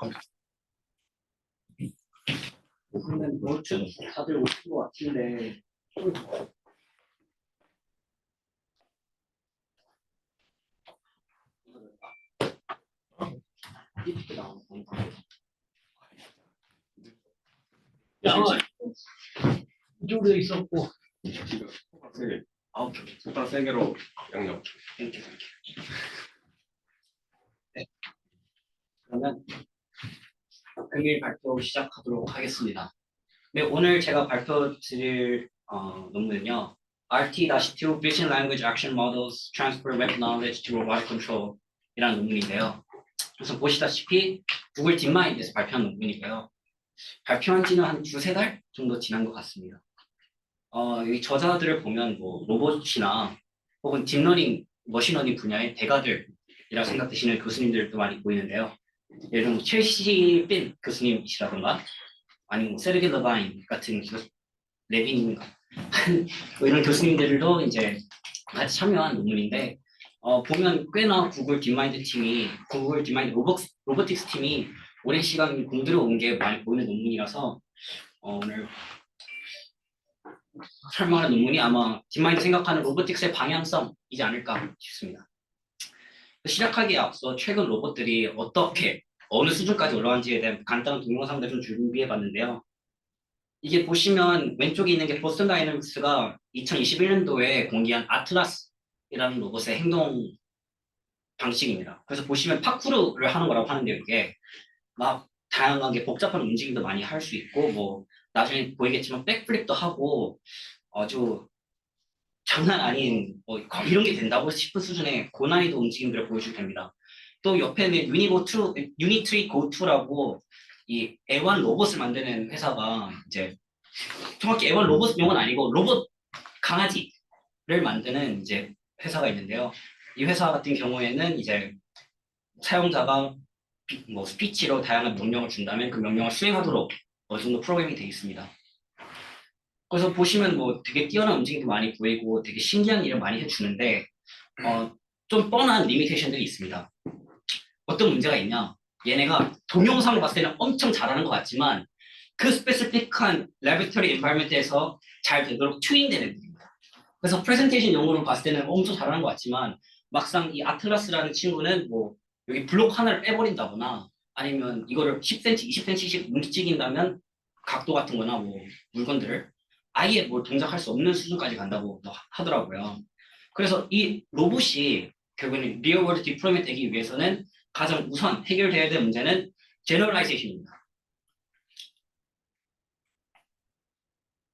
겁니다. 그러면 노출 다들 오신 것 같은데 이렇게 나오는 양은 이쪽으로 있었고 지금 손가락 세 개로 양념. 이렇게 네. 그러면 금일 발표 시작하도록 하겠습니다. 네, 오늘 제가 발표 드릴 논문은요. RT-2 Vision Language Action Models Transfer Web Knowledge to Robotic Control 이라는 논문인데요. 우선 보시다시피 구글 딥마인드에서 발표한 논문이고요. 발표한 지는 한 두세 달 정도 지난 것 같습니다. 이 저자들을 보면 뭐 로봇이나 혹은 딥러닝, 머신러닝 분야의 대가들이라 생각되시는 교수님들도 많이 보이는데요. 예를 들면 첼시 빈 교수님이시라던가 아니면 세르게 러바인 같은 레빈인가 뭐 이런 교수님들도 이제 같이 참여한 논문인데 보면 꽤나 구글 딥마인드 로보틱스 팀이 오랜 시간 공들여 온 게 많이 보이는 논문이라서 오늘 설명하는 논문이 아마 딥마인드 생각하는 로보틱스의 방향성이지 않을까 싶습니다. 시작하기에 앞서 최근 로봇들이 어떻게 어느 수준까지 올라간지에 대한 간단한 동영상들 좀 준비해 봤는데요. 이게 보시면 왼쪽에 있는 게 보스턴 다이내믹스가 2021년도에 공개한 아틀라스이라는 로봇의 행동 방식입니다. 그래서 보시면 파쿠르를 하는 거라고 하는데요. 이게 막 다양하게 복잡한 움직임도 많이 할 수 있고 뭐 나중에 보이겠지만 백플립도 하고 아주 장난 아닌 뭐 이런 게 된다고 싶은 수준의 고난이도 움직임들을 보여줄 겁니다. 또 옆에는 유니트리 고투라고 이 애완 로봇을 만드는 회사가 이제 정확히 애완 로봇 용어는 아니고 로봇 강아지를 만드는 이제 회사가 있는데요. 이 회사 같은 경우에는 이제 사용자가 뭐 스피치로 다양한 명령을 준다면 그 명령을 수행하도록 어느 정도 프로그램이 되어 있습니다. 그래서 보시면 뭐 되게 뛰어난 움직임도 많이 보이고 되게 신기한 일을 많이 해주는데 좀 뻔한 리미테이션들이 있습니다. 어떤 문제가 있냐? 얘네가 동영상을 봤을 때는 엄청 잘하는 것 같지만 그 스페시픽한 레버토리 엔바이러먼트에서 잘 되도록 튜닝되는 애들입니다. 그래서 프레젠테이션 용어로 봤을 때는 엄청 잘하는 것 같지만 막상 이 아틀라스라는 친구는 뭐 여기 블록 하나를 빼버린다거나 아니면 이거를 10cm, 20cm씩 움직인다면 각도 같은 거나 뭐 물건들을 아예 뭘 동작할 수 없는 수준까지 간다고 하더라고요. 그래서 이 로봇이 결국에는 리얼 월드 디플로이먼트 되기 위해서는 가장 우선 해결돼야 될 문제는 제너럴라이제이션입니다.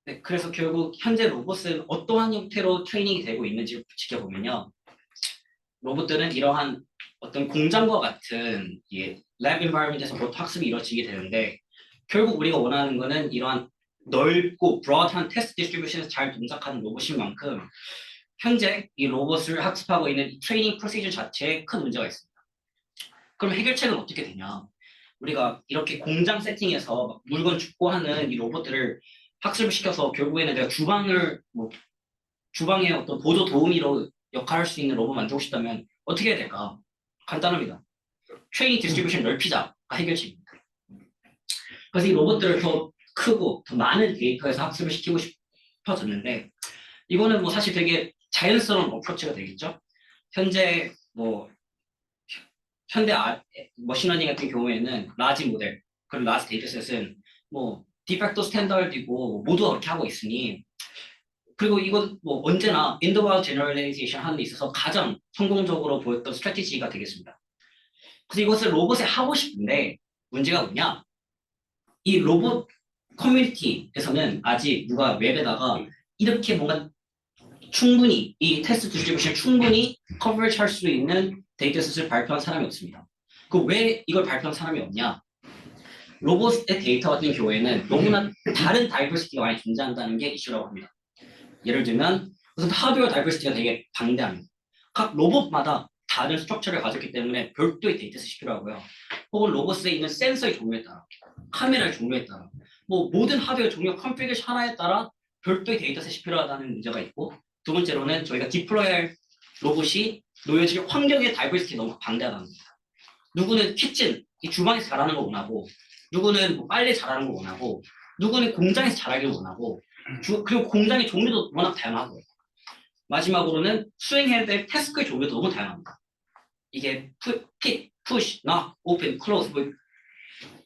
네, 그래서 결국 현재 로봇은 어떠한 형태로 트레이닝이 되고 있는지 지켜보면요. 로봇들은 이러한 어떤 공장과 같은 랩 엔바이러먼트에서 보통 학습이 이루어지게 되는데 결국 우리가 원하는 거는 이러한 넓고 브로드한 테스트 디스트리뷰션에서 잘 동작하는 로봇인 만큼 현재 이 로봇을 학습하고 있는 이 트레이닝 프로시저 자체에 큰 문제가 있습니다. 그럼 해결책은 어떻게 되냐? 우리가 이렇게 공장 세팅에서 물건 줍고 하는 이 로봇들을 학습을 시켜서 결국에는 내가 주방의 어떤 보조 도우미로 역할할 수 있는 로봇 만들고 싶다면 어떻게 해야 될까? 간단합니다. 트레이닝 디스트리뷰션 넓히자가 해결책입니다. 그래서 이 로봇들을 더 크고 더 많은 데이터에서 학습을 시키고 싶어졌는데 이거는 뭐 사실 되게 자연스러운 어프로치가 되겠죠. 현재 뭐 현대 머신러닝 같은 경우에는 라지 모델 그리고 라지 데이터셋은 뭐 디팩토 스탠다드이고 모두가 그렇게 하고 있으니 그리고 이건 뭐 언제나 인더바우 제너럴라이제이션 하는 데 있어서 가장 성공적으로 보였던 스트래티지가 되겠습니다. 그래서 이것을 로봇에 하고 싶은데 문제가 뭐냐? 이 로봇 커뮤니티에서는 아직 누가 웹에다가 이렇게 뭔가 충분히 이 테스트 디스트리뷰션 충분히 커버리지 할 수 있는 데이터셋을 발표한 사람이 없습니다. 그 왜 이걸 발표한 사람이 없냐? 로봇의 데이터 같은 경우에는 너무나 다른 다이버시티가 많이 존재한다는 게 이슈라고 합니다. 예를 들면 우선 하드웨어 다이버시티가 되게 방대합니다. 각 로봇마다 다른 스트럭처를 가졌기 때문에 별도의 데이터셋이 필요하고요. 혹은 로봇에 있는 센서의 종류에 따라, 카메라의 종류에 따라, 뭐 모든 하드웨어 종류 컨피그레이션 하나에 따라 별도의 데이터셋이 필요하다는 문제가 있고 두 번째로는 저희가 디플로이할 로봇이 놓여질 환경의 다이버시티 너무 방대하다는 겁니다. 누구는 키친 이 주방에서 잘하는 거 원하고, 누구는 뭐 빨래 잘하는 거 원하고, 누구는 공장에서 잘하길 원하고, 그리고 공장의 종류도 워낙 다양하고요. 마지막으로는 수행해야 될 태스크의 종류도 너무 다양합니다. 이게 핏, 푸시, knock, open, close, 뭐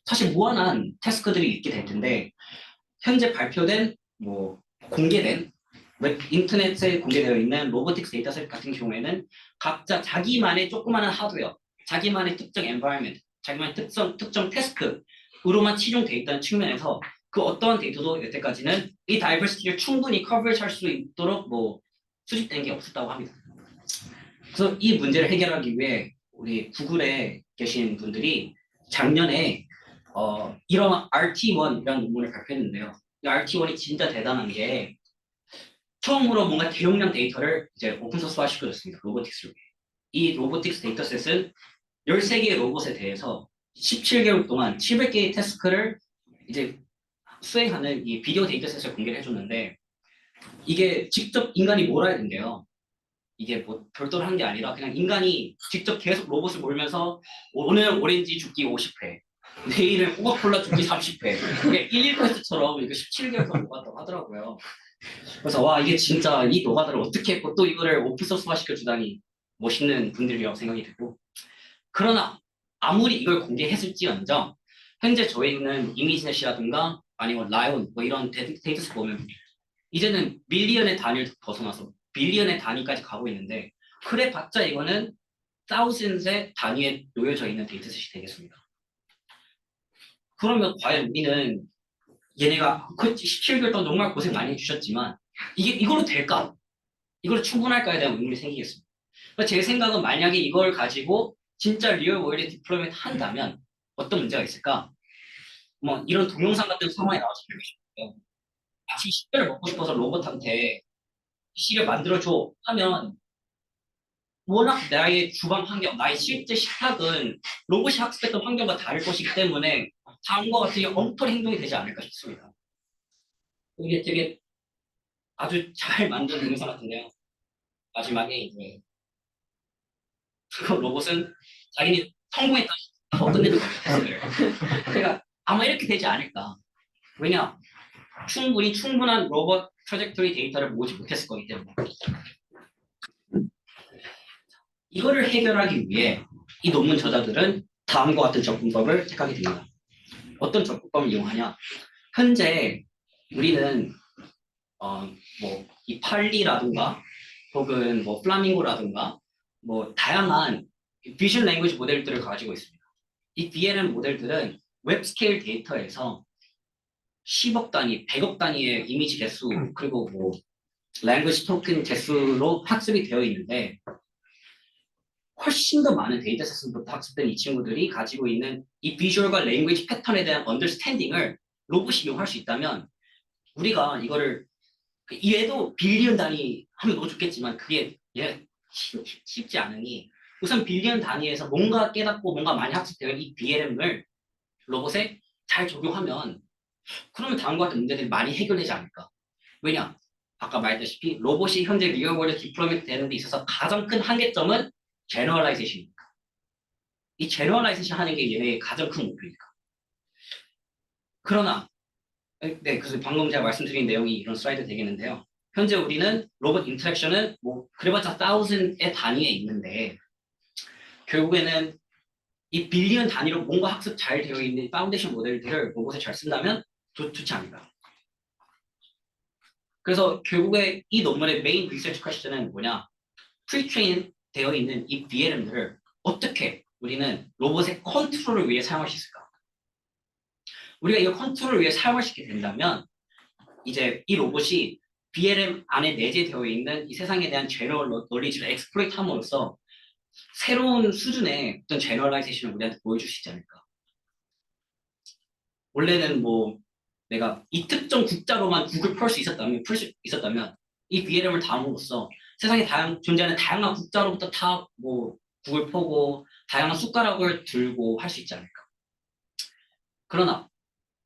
사실 무한한 태스크들이 있게 될 텐데 현재 발표된 뭐 공개된 인터넷에 공개되어 있는 로보틱스 데이터셋 같은 경우에는 각자 자기만의 조그마한 하드웨어, 자기만의 특정 environment, 자기만의 특정 태스크로만 치중되어 있다는 측면에서 그 어떠한 데이터도 여태까지는 이 다이버시티를 충분히 커버리지할 수 있도록 뭐 수집된 게 없었다고 합니다. 그래서 이 문제를 해결하기 위해 우리 구글에 계신 분들이 작년에 이런 RT1이라는 논문을 발표했는데요. 이 RT1이 진짜 대단한 게 처음으로 뭔가 대용량 데이터를 이제 오픈소스화 시켜줬습니다. 로보틱스를 위해. 이 로보틱스 데이터셋은 13개의 로봇에 대해서 17개월 동안 700개의 태스크를 이제 수행하는 이 비디오 데이터셋을 공개를 해줬는데 이게 직접 인간이 몰아야 된대요. 이게 뭐 별도로 하는 게 아니라 그냥 인간이 직접 계속 로봇을 몰면서 오늘 오렌지 죽기 50회, 내일은 코카콜라 죽기 30회, 이게 11 퀘스트처럼 이거 17개월 동안 녹았다고 하더라고요. 그래서 와 이게 진짜 이 노가다를 어떻게 했고 또 이거를 오픈소스화 시켜주다니 멋있는 분들이라고 생각이 되고 그러나 아무리 이걸 공개했을지언정 현재 저희는 이미지넷이라든가 아니면 라이온 뭐 이런 데이터셋 보면 이제는 밀리언의 단위를 벗어나서 빌리언의 단위까지 가고 있는데 그래봤자 이거는 thousands의 단위에 놓여져 있는 데이터셋이 되겠습니다. 그러면 과연 우리는 얘네가 17개월 동안 정말 고생 많이 해주셨지만 이걸로 될까? 이걸로 충분할까에 대한 의문이 생기겠습니다. 그러니까 제 생각은 만약에 이걸 가지고 진짜 리얼 월드 디플로이먼트 한다면 어떤 문제가 있을까? 뭐 이런 동영상 같은 상황이 나와서 마치 시계를 먹고 싶어서 로봇한테 시계를 만들어줘 하면 워낙 나의 주방 환경, 나의 실제 식탁은 로봇이 학습했던 환경과 다를 것이기 때문에 다음과 같은 엉터리 행동이 되지 않을까 싶습니다. 이게 되게 아주 잘 만든 동영상 같은데요. 마지막에 이제 그 로봇은 자기는 성공했다 하고 끝내는 거예요. 그러니까 아마 이렇게 되지 않을까. 왜냐? 충분한 로봇 트래젝토리 데이터를 모으지 못했을 거기 때문에. 이거를 해결하기 위해 이 논문 저자들은 다음과 같은 접근법을 택하게 됩니다. 어떤 접근법을 이용하냐? 현재 우리는 뭐 이 팔리라든가 혹은 뭐 플라밍고라든가 뭐 다양한 비전 랭귀지 모델들을 가지고 있습니다. 이 BLM 모델들은 웹 스케일 데이터에서 10억 단위, 100억 단위의 이미지 개수 그리고 뭐 랭귀지 토큰 개수로 학습이 되어 있는데 훨씬 더 많은 데이터셋부터 학습된 이 친구들이 가지고 있는 이 비주얼과 랭귀지 패턴에 대한 언더스탠딩을 로봇이 이용할 수 있다면 우리가 이거를 얘도 빌리언 단위 하면 너무 좋겠지만 그게 쉽지 않으니 우선 빌리언 단위에서 뭔가 깨닫고 뭔가 많이 학습되는 이 BLM을 로봇에 잘 적용하면 그러면 다음과 같은 문제들이 많이 해결되지 않을까. 왜냐? 아까 말했다시피 로봇이 현재 리얼월드 디플로이먼트 되는 데 있어서 가장 큰 한계점은 제너럴라이제이션이니까. 이 제너럴라이제이션 하는 게 얘네의 가장 큰 목표니까. 그러나 네, 그래서 방금 제가 말씀드린 내용이 이런 슬라이드 되겠는데요. 현재 우리는 로봇 인터랙션은 뭐 그래봤자 1000의 단위에 있는데 결국에는 이 빌리언 단위로 뭔가 학습 잘 되어 있는 파운데이션 모델들을 로봇에 잘 쓴다면 좋지 않을까. 그래서 결국에 이 논문의 메인 리서치 퀘스천은 뭐냐? 프리트레인 되어 있는 이 BLM들을 어떻게 우리는 로봇의 컨트롤을 위해 사용할 수 있을까? 우리가 이 컨트롤을 위해 사용을 시키게 된다면 이제 이 로봇이 BLM 안에 내재되어 있는 이 세상에 대한 제너럴 놀리지를 exploit 함으로써 새로운 수준의 어떤 제너럴라이제이션을 우리한테 보여줄 수 있지 않을까. 원래는 뭐 내가 이 특정 국자로만 국을 풀 수 있었다면 이 BLM을 다음으로써 세상에 존재하는 다양한 국자로부터 다 뭐 국을 퍼고 다양한 숟가락을 들고 할 수 있지 않을까. 그러나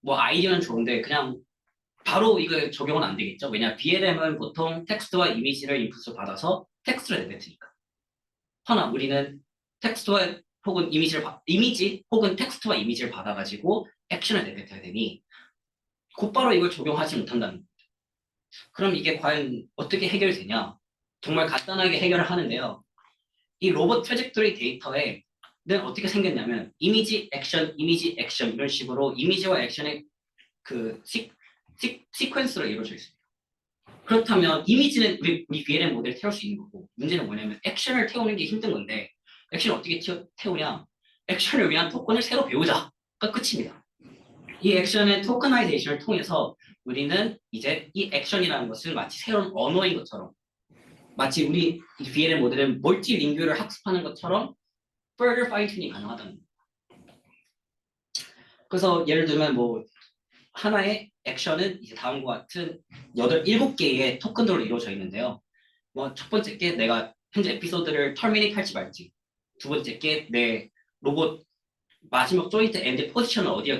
뭐 아이디어는 좋은데 그냥 바로 이거 적용은 안 되겠죠. 왜냐 BLM은 보통 텍스트와 이미지를 인풋을 받아서 텍스트를 내뱉으니까. 허나 우리는 텍스트와 혹은 이미지 혹은 텍스트와 이미지를 받아가지고 액션을 내뱉어야 되니 곧바로 이걸 적용하지 못한다는 거예요. 그럼 이게 과연 어떻게 해결되냐? 정말 간단하게 해결을 하는데요. 이 로봇 트래젝토리 데이터에는 어떻게 생겼냐면 이미지, 액션 이런 식으로 이미지와 액션의 그 시퀀스로 이루어져 있습니다. 그렇다면 이미지는 우리 VLM 모델을 태울 수 있는 거고 문제는 뭐냐면 액션을 태우는 게 힘든 건데 액션을 어떻게 태우냐? 액션을 위한 토큰을 새로 배우자가 끝입니다. 이 액션의 토커나이제이션을 통해서 우리는 이제 이 액션이라는 것을 마치 새로운 언어인 것처럼 마치 우리 VLM 모델은 멀티링구얼을 학습하는 것처럼 further fine-tuning 가능하다는 거예요. 그래서 예를 들면 뭐 하나의 액션은 이제 다음과 같은 7개의 토큰들로 이루어져 있는데요. 뭐 첫 번째 게 내가 현재 에피소드를 터미네이트 할지 말지, 두 번째 게 내 로봇 마지막 조인트 엔드 포지션을 어디에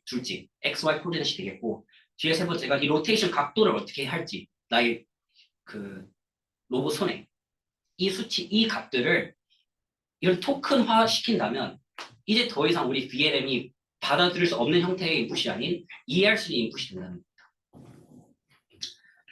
둘지 X, Y 코디네이션이 되겠고 뒤에 세 번째가 이 로테이션 각도를 어떻게 할지 나의 그 로봇 손에 이 수치, 이 값들을 이런 토큰화 시킨다면 이제 더 이상 우리 VLM이 받아들일 수 없는 형태의 인풋이 아닌 이해할 수 있는 인풋이 된다는 겁니다.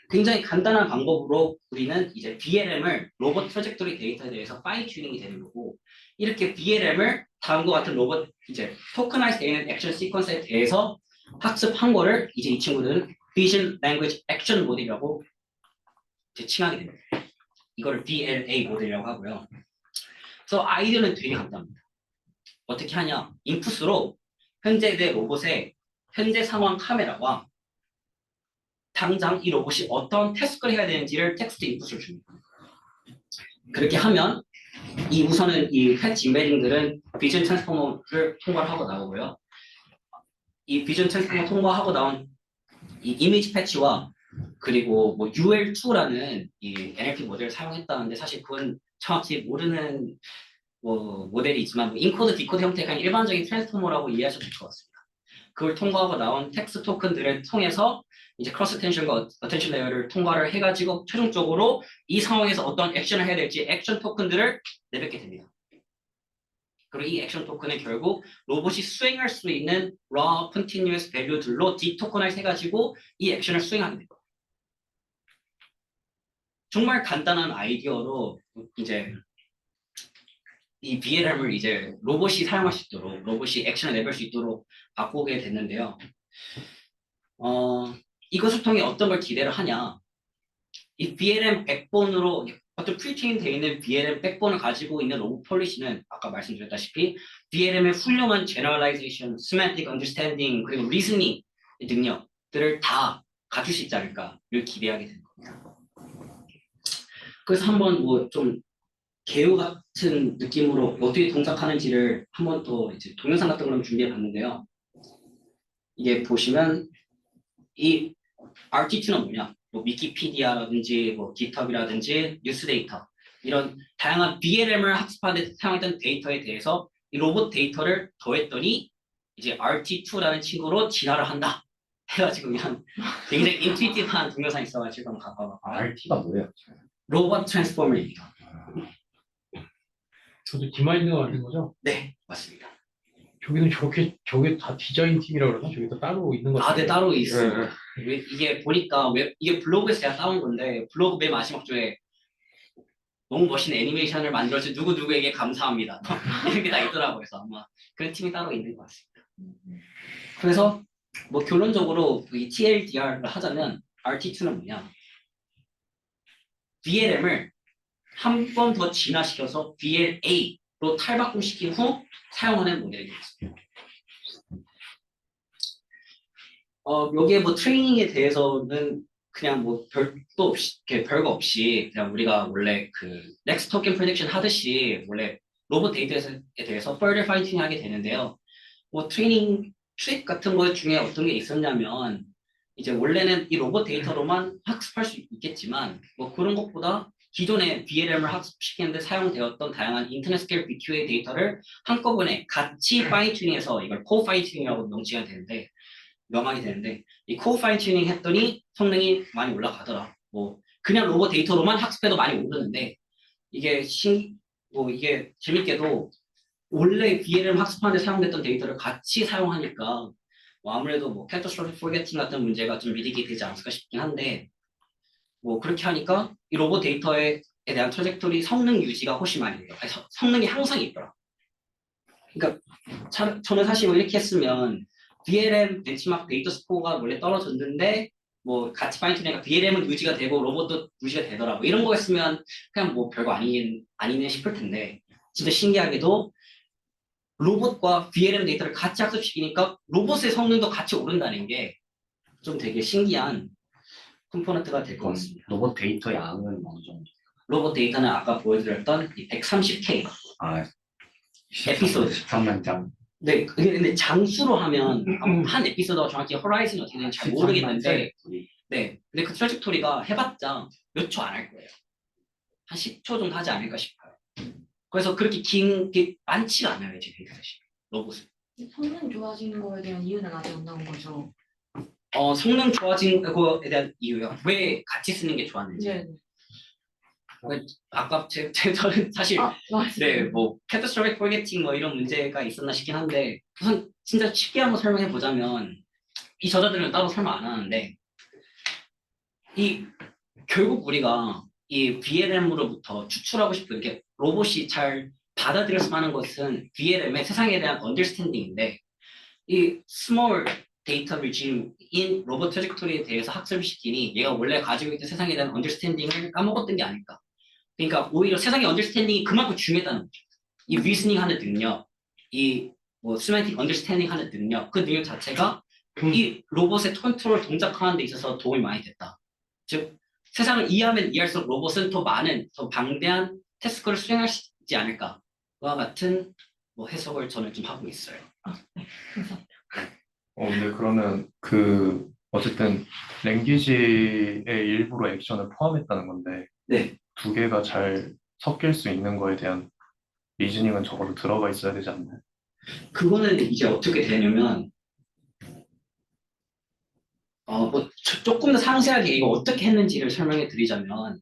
굉장히 간단한 방법으로 우리는 이제 VLM을 로봇 트래젝토리 데이터에 대해서 파인 튜닝이 되는 거고 이렇게 VLM을 다음과 같은 로봇 이제 토커나이즈 되는 액션 시퀀스에 대해서 학습한 거를 이제 이 친구들은 Vision Language Action 모델이라고 칭하게 됩니다. 이거를 VLA 모델이라고 하고요. 그래서 아이디어는 되게 간단합니다. 어떻게 하냐? 인풋으로 현재 내 로봇의 현재 상황 카메라와 당장 이 로봇이 어떤 태스크를 해야 되는지를 텍스트 인풋을 줍니다. 그렇게 하면 이 우선은 이 패치 인베딩들은 비전 트랜스포머를 통과를 하고 나오고요. 이 비전 트랜스포머 통과하고 나온 이 이미지 패치와 그리고 뭐 UL2라는 이 NLP 모델을 사용했다는데 사실 그건 정확히 모르는 뭐 모델이 있지만 뭐 인코드, 디코드 형태의 그냥 일반적인 트랜스포머라고 이해하셔도 될 것 같습니다. 그걸 통과하고 나온 텍스트 토큰들을 통해서 이제 크로스 텐션과 어텐션 레이어를 통과를 해가지고 최종적으로 이 상황에서 어떤 액션을 해야 될지 액션 토큰들을 내뱉게 됩니다. 그리고 이 액션 토큰은 결국 로봇이 수행할 수 있는 raw continuous value들로 디토커나이즈 해가지고 이 액션을 수행하게 됩니다. 정말 간단한 아이디어로 이제 이 VLM을 이제 로봇이 사용할 수 있도록 로봇이 액션을 내볼 수 있도록 바꾸게 됐는데요. 이것을 통해 어떤 걸 기대를 하냐? 이 VLM 백본으로 어떤 프리트레인 되어 있는 VLM 백본을 가지고 있는 로봇 폴리시는 아까 말씀드렸다시피 VLM의 훌륭한 제너럴라이제이션, 세만틱 언더스탠딩 그리고 리스닝 능력들을 다 갖출 수 있지 않을까를 기대하게 된 겁니다. 그래서 한번 뭐 좀 개요 같은 느낌으로 어떻게 동작하는지를 한번 또 이제 동영상 같은 걸 준비해 봤는데요. 이게 보시면 이 RT2는 뭐냐? 뭐 위키피디아라든지 뭐 GitHub이라든지 뉴스데이터 이런 다양한 VLM을 학습하는 데 사용했던 데이터에 대해서 이 로봇 데이터를 더했더니 이제 RT2라는 친구로 진화를 한다. 해가지고 이런 굉장히 인투이티브한 동영상이 있어가지고 한번 갖고 와봤고요. RT가 뭐예요? 로봇 트랜스포머입니다. 저도 디마인드가 만든 거죠? 네, 맞습니다. 저기는 저게 다 디자인 팀이라고 그러나? 저기도 따로 있는 거 아, 네, 따로 있어요. 네. 이게 보니까 이게 블로그에서 제가 따온 건데 블로그 맨 마지막 줄에 너무 멋있는 애니메이션을 만들어준 누구누구에게 감사합니다. 이런 게 다 있더라고요. 그래서 아마 그런 팀이 따로 있는 것 같습니다. 그래서 뭐 결론적으로 이 TLDR을 하자면 RT2는 뭐냐? VLM을 한 번 더 진화시켜서 VLA로 탈바꿈시킨 후 사용하는 모델이 되겠습니다. 여기에 뭐 트레이닝에 대해서는 그냥 뭐 별거 없이 그냥 우리가 원래 그 넥스트 토ken 프레딕션 하듯이 원래 로봇 데이터에 대해서 further fine tuning 하게 되는데요. 뭐 트레이닝 트릭 같은 것 중에 어떤 게 있었냐면 이제 원래는 이 로봇 데이터로만 학습할 수 있겠지만 뭐 그런 것보다 기존의 VLM을 학습시키는데 사용되었던 다양한 인터넷 스케일 BQA 데이터를 한꺼번에 같이 파인 튜닝해서 이걸 코 파인 튜닝이라고 명하게 되는데 이 코 파인 튜닝 했더니 성능이 많이 올라가더라. 뭐 그냥 로봇 데이터로만 학습해도 많이 오르는데 이게 재밌게도 원래 VLM 학습하는데 사용됐던 데이터를 같이 사용하니까 뭐 아무래도 뭐 catastrophic forgetting 같은 문제가 좀 미리게 되지 않을까 싶긴 한데 뭐 그렇게 하니까 이 로봇 데이터에 대한 트래젝토리 성능 유지가 훨씬 많이 돼요. 아니, 성능이 항상 있더라. 그러니까 저는 사실 뭐 이렇게 했으면 VLM 벤치마크 데이터 스코어가 원래 떨어졌는데 뭐 같이 파인튜닝하니까 VLM은 유지가 되고 로봇도 유지가 되더라. 뭐 이런 거 했으면 그냥 뭐 별거 아니네 싶을 텐데 진짜 신기하게도 로봇과 VLM 데이터를 같이 학습시키니까 로봇의 성능도 같이 오른다는 게 좀 되게 신기한 컴포넌트가 될 것 그럼 같습니다. 로봇 데이터 양은 어느 정도? 로봇 데이터는 아까 보여드렸던 130K 아, 에피소드. 13만 장. 네, 근데 장수로 하면 한 에피소드가 정확히 호라이즌이 어떻게 되는지 잘 모르겠는데 네, 근데 그 트래젝토리가 해봤자 몇 초 안 할 거예요. 한 10초 정도 하지 않을까 싶어요. 그래서 그렇게 게 많지가 않아요, 이제 데이터셋이. 로봇은. 성능 좋아지는 거에 대한 이유는 아직 안 나온 거죠. 성능 좋아진 거에 대한 이유요. 왜 같이 쓰는 게 좋았는지. 네. 아까 저는 사실 맞아요. 네, 뭐 catastrophic forgetting 뭐 이런 문제가 있었나 싶긴 한데 우선 진짜 쉽게 한번 설명해 보자면 이 저자들은 따로 설명 안 하는데 이 결국 우리가 이 VLM으로부터 추출하고 싶은 게 로봇이 잘 받아들일 수 있는 것은 VLM의 세상에 대한 언더스탠딩인데 이 스몰 데이터 리짐인 로봇 트래젝토리에 대해서 학습을 시키니 얘가 원래 가지고 있던 세상에 대한 언더스탠딩을 까먹었던 게 아닐까. 그러니까 오히려 세상의 언더스탠딩이 그만큼 중요하다는 거죠. 이 리스닝 하는 능력, 이 뭐 세만틱 언더스탠딩 하는 능력, 그 능력 자체가 이 로봇의 컨트롤 동작하는 데 있어서 도움이 많이 됐다. 즉 세상을 이해하면 이해할수록 로봇은 더 많은, 더 방대한 태스크를 수행할 수 있지 않을까와 같은 뭐 해석을 저는 좀 하고 있어요. 근데 그러면 어쨌든 랭귀지의 일부로 액션을 포함했다는 건데 네, 두 개가 잘 섞일 수 있는 거에 대한 리즈닝은 적어도 들어가 있어야 되지 않나요? 그거는 이제 어떻게 되냐면 뭐 조금 더 상세하게 이거 어떻게 했는지를 설명해 드리자면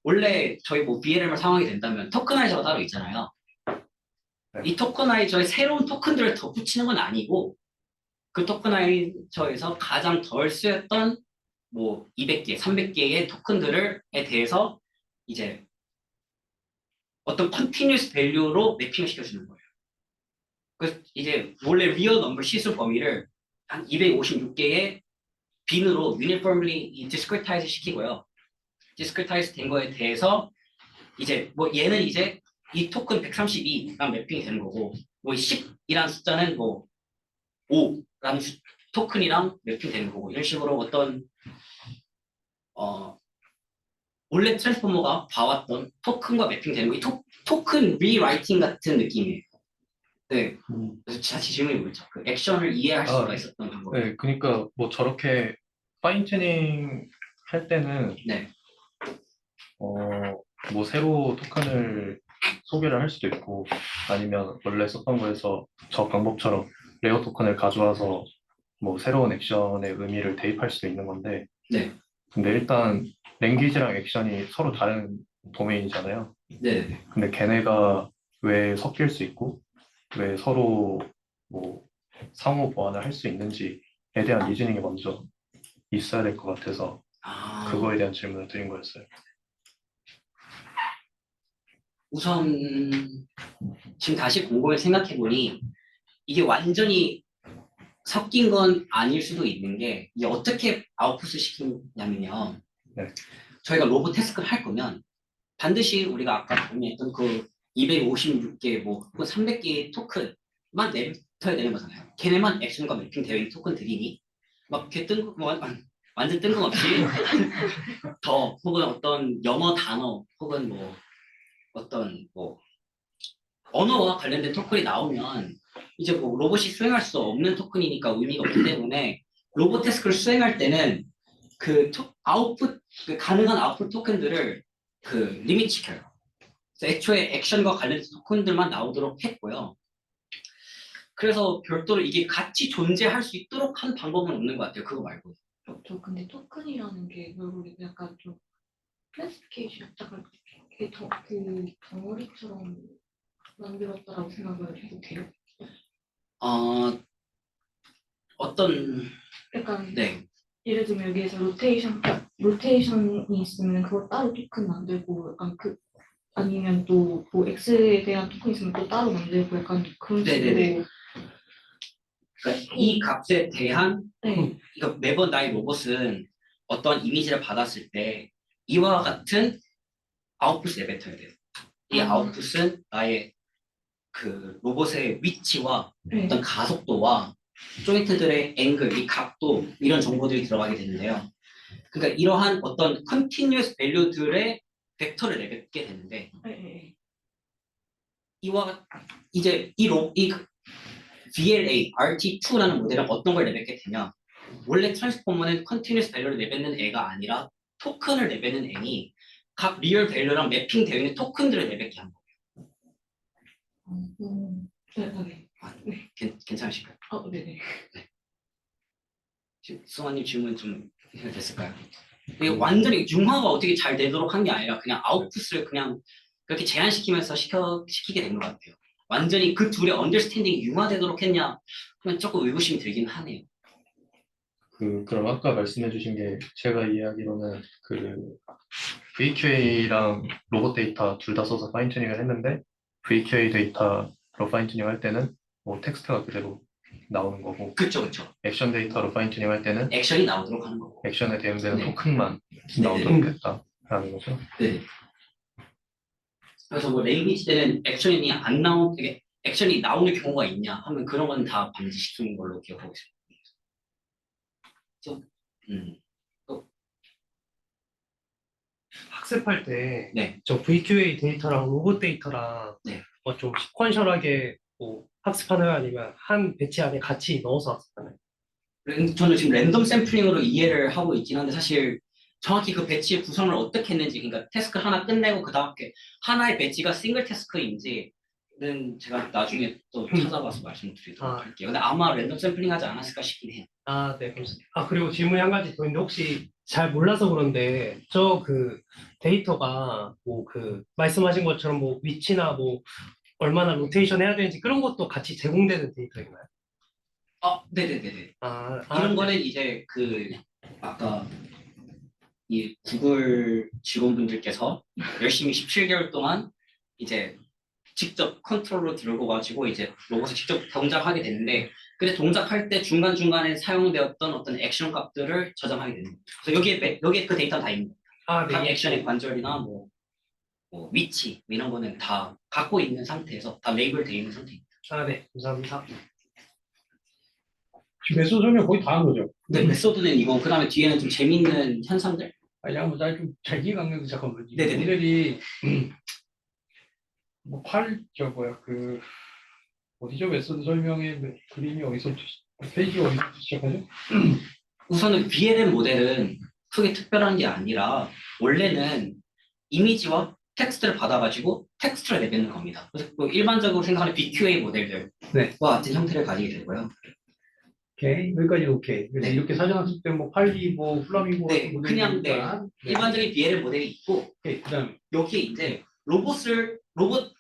원래 저희 뭐 VLM을 사용하게 된다면 토커나이저가 따로 있잖아요. 네. 이 토커나이저에 새로운 토큰들을 덧붙이는 건 아니고 그 토커나이저에서 가장 덜 쓰였던 뭐 200개, 300개의 토큰들에 대해서 이제 어떤 컨티뉴스 밸류로 매핑을 시켜주는 거예요. 그래서 이제 원래 리얼 넘버 시수 범위를 한 256개의 빈으로 유니폼리 디스크리타이즈 시키고요. 디스크리타이즈 된 거에 대해서 이제 뭐 얘는 이제 이 토큰 132랑 매핑이 되는 거고 뭐 10이라는 숫자는 뭐 5라는 토큰이랑 매핑되는 거고 이런 식으로 어떤 원래 트랜스포머가 봐왔던 토큰과 매핑되는 거, 이 토큰 리라이팅 같은 느낌이에요. 네. 그래서 다시 질문이 뭐였죠? 그 액션을 이해할 수가 있었던 방법. 네, 그러니까 뭐 저렇게 파인 튜닝 할 때는 네. 뭐 새로 토큰을 소개를 할 수도 있고 아니면 원래 썼던 거에서 저 방법처럼 레어 토큰을 가져와서 뭐 새로운 액션의 의미를 대입할 수도 있는 건데 네. 근데 일단 랭귀지랑 액션이 서로 다른 도메인이잖아요. 네. 근데 걔네가 왜 섞일 수 있고 왜 서로 뭐 상호 보완을 할 수 있는지에 대한 리즈닝이 먼저 있어야 될 것 같아서 그거에 대한 질문을 드린 거였어요. 우선 지금 다시 곰곰이 생각해 보니 이게 완전히 섞인 건 아닐 수도 있는 게 이게 어떻게 아웃풋을 시키냐면요. 네. 저희가 로봇 태스크를 할 거면 반드시 우리가 아까 정리했던 그 256개 뭐 300개의 토큰만 내뱉어야 되는 거잖아요. 걔네만 액션과 매핑되어 있는 토큰들이니 막 이렇게 완전 뜬금없이 더 혹은 어떤 영어 단어 혹은 뭐 어떤 뭐 언어와 관련된 토큰이 나오면 이제 뭐 로봇이 수행할 수 없는 토큰이니까 의미가 없기 때문에 로봇 태스크를 수행할 때는 그 아웃풋 그 가능한 아웃풋 토큰들을 그 리밋 시켜요. 그래서 애초에 액션과 관련된 토큰들만 나오도록 했고요. 그래서 별도로 이게 같이 존재할 수 있도록 한 방법은 없는 것 같아요. 그거 말고. 저 근데 토큰이라는 게 결국 약간 좀 클래시피케이션 약간 그 덩어리처럼 만들었다라고 생각을 해도 돼요? 어, 어떤 약간 네. 예를 들면 여기에서 로테이션이 있으면 그거 따로 토큰 만들고 약간 그 아니면 또 뭐 X에 대한 토큰 있으면 또 따로 만들고 약간 그런 네네네. 식으로 그러니까 이 값에 대한 네. 이거 매번 나의 로봇은 어떤 이미지를 받았을 때 이와 같은 아웃풋을 내뱉어야 돼요. 이 아웃풋은 나의 그 로봇의 위치와 네. 어떤 가속도와 조인트들의 앵글, 이 각도 이런 정보들이 들어가게 되는데요. 그러니까 이러한 어떤 컨티뉴어스 밸류들의 벡터를 내뱉게 되는데 네. 네. 이와 이제 이 VLA, RT2라는 모델은 어떤 걸 내뱉게 되냐? 원래 트랜스포머는 컨티뉴어스 밸류를 내뱉는 애가 아니라 토큰을 내뱉는 애니 각 리얼 밸류랑 매핑되어 있는 토큰들을 내뱉게 한 거예요. 네. 네. 괜찮으실까요? 네네. 수아님 질문 좀 됐을까요? 이게 완전히 융화가 어떻게 잘 되도록 한 게 아니라 그냥 아웃풋을 그냥 그렇게 제한시키면서 시키게 된 것 같아요. 완전히 그 둘의 언더스탠딩이 융화되도록 했냐? 그냥 조금 의구심이 들긴 하네요. 그럼 아까 말씀해 주신 게 제가 이해하기로는 VQA랑 로봇 데이터 둘 다 써서 파인튜닝을 했는데 VQA 데이터로 파인튜닝 할 때는 뭐 텍스트가 그대로 나오는 거고 그쵸. 액션 데이터로 파인튜닝 할 때는 액션이 나오도록 하는 거고. 액션에 대응되는 네. 토큰만 네, 나오도록 했다라는 거죠. 네. 그래서 뭐 랭귀지 때는 되게 액션이 나오는 경우가 있냐 하면 그런 건 다 방지시키는 걸로 기억하고 있습니다. 그래서, 학습할 때 네. 저 VQA 데이터랑 로봇 데이터랑 네. 좀 시퀀셜하게 뭐 학습하나요? 아니면 한 배치 안에 같이 넣어서 학습하나요? 저는 지금 랜덤 샘플링으로 이해를 하고 있긴 한데 사실 정확히 그 배치의 구성을 어떻게 했는지 그러니까 태스크 하나 끝내고 그 다음에 하나의 배치가 싱글 태스크인지는 제가 나중에 또 찾아봐서 말씀드리도록 할게요. 근데 아마 랜덤 샘플링 하지 않았을까 싶긴 해요. 네, 감사합니다. 그리고 질문이 한 가지 더 있는데 혹시 잘 몰라서 그런데 저 데이터가 뭐 말씀하신 것처럼 뭐 위치나 뭐 얼마나 로테이션 해야 되는지 그런 것도 같이 제공되는 데이터인가요? 네네네네. 아, 이런 네. 거는 이제 아까 이 구글 직원분들께서 열심히 17개월 동안 이제 직접 컨트롤로 들고 가지고 이제 로봇을 직접 동작하게 되는데 근데 동작할 때 중간중간에 사용되었던 어떤 액션 값들을 저장하게 되는 거죠. 그래서 여기에 그 데이터는 다 있는 거예요. 각 네. 액션의 관절이나 뭐 위치 이런 거는 다 갖고 있는 상태에서 다 레이블되어 있는 상태입니다. 네, 감사합니다. 지금 메소드 설명 거의 다 한 거죠? 네, 메소드는 이거 그 다음에 뒤에는 좀 재밌는 현상들 아니, 한번 나좀잘 이해가 안 가는데 잠깐만. 이 네네네. 모델이 어디죠? 메소드 설명의 그림이 어디서 페이지가 어디서 시작하죠? 우선은 VLM 모델은 크게 특별한 게 아니라 원래는 이미지와 텍스트를 받아가지고 텍스트를 내뱉는 겁니다. 그래서 뭐 일반적으로 생각하는 BQA 모델들과 네. 같은 형태를 가지게 되고요. 오케이. 여기까지는 오케이. 그래서 네. 이렇게 사전학습 때 뭐 팔기, 뭐 플라밍고 네, 같은 그냥 모델이니까. 일반적인 VLM 모델이 있고 오케이. 그다음 여기에 이제 로봇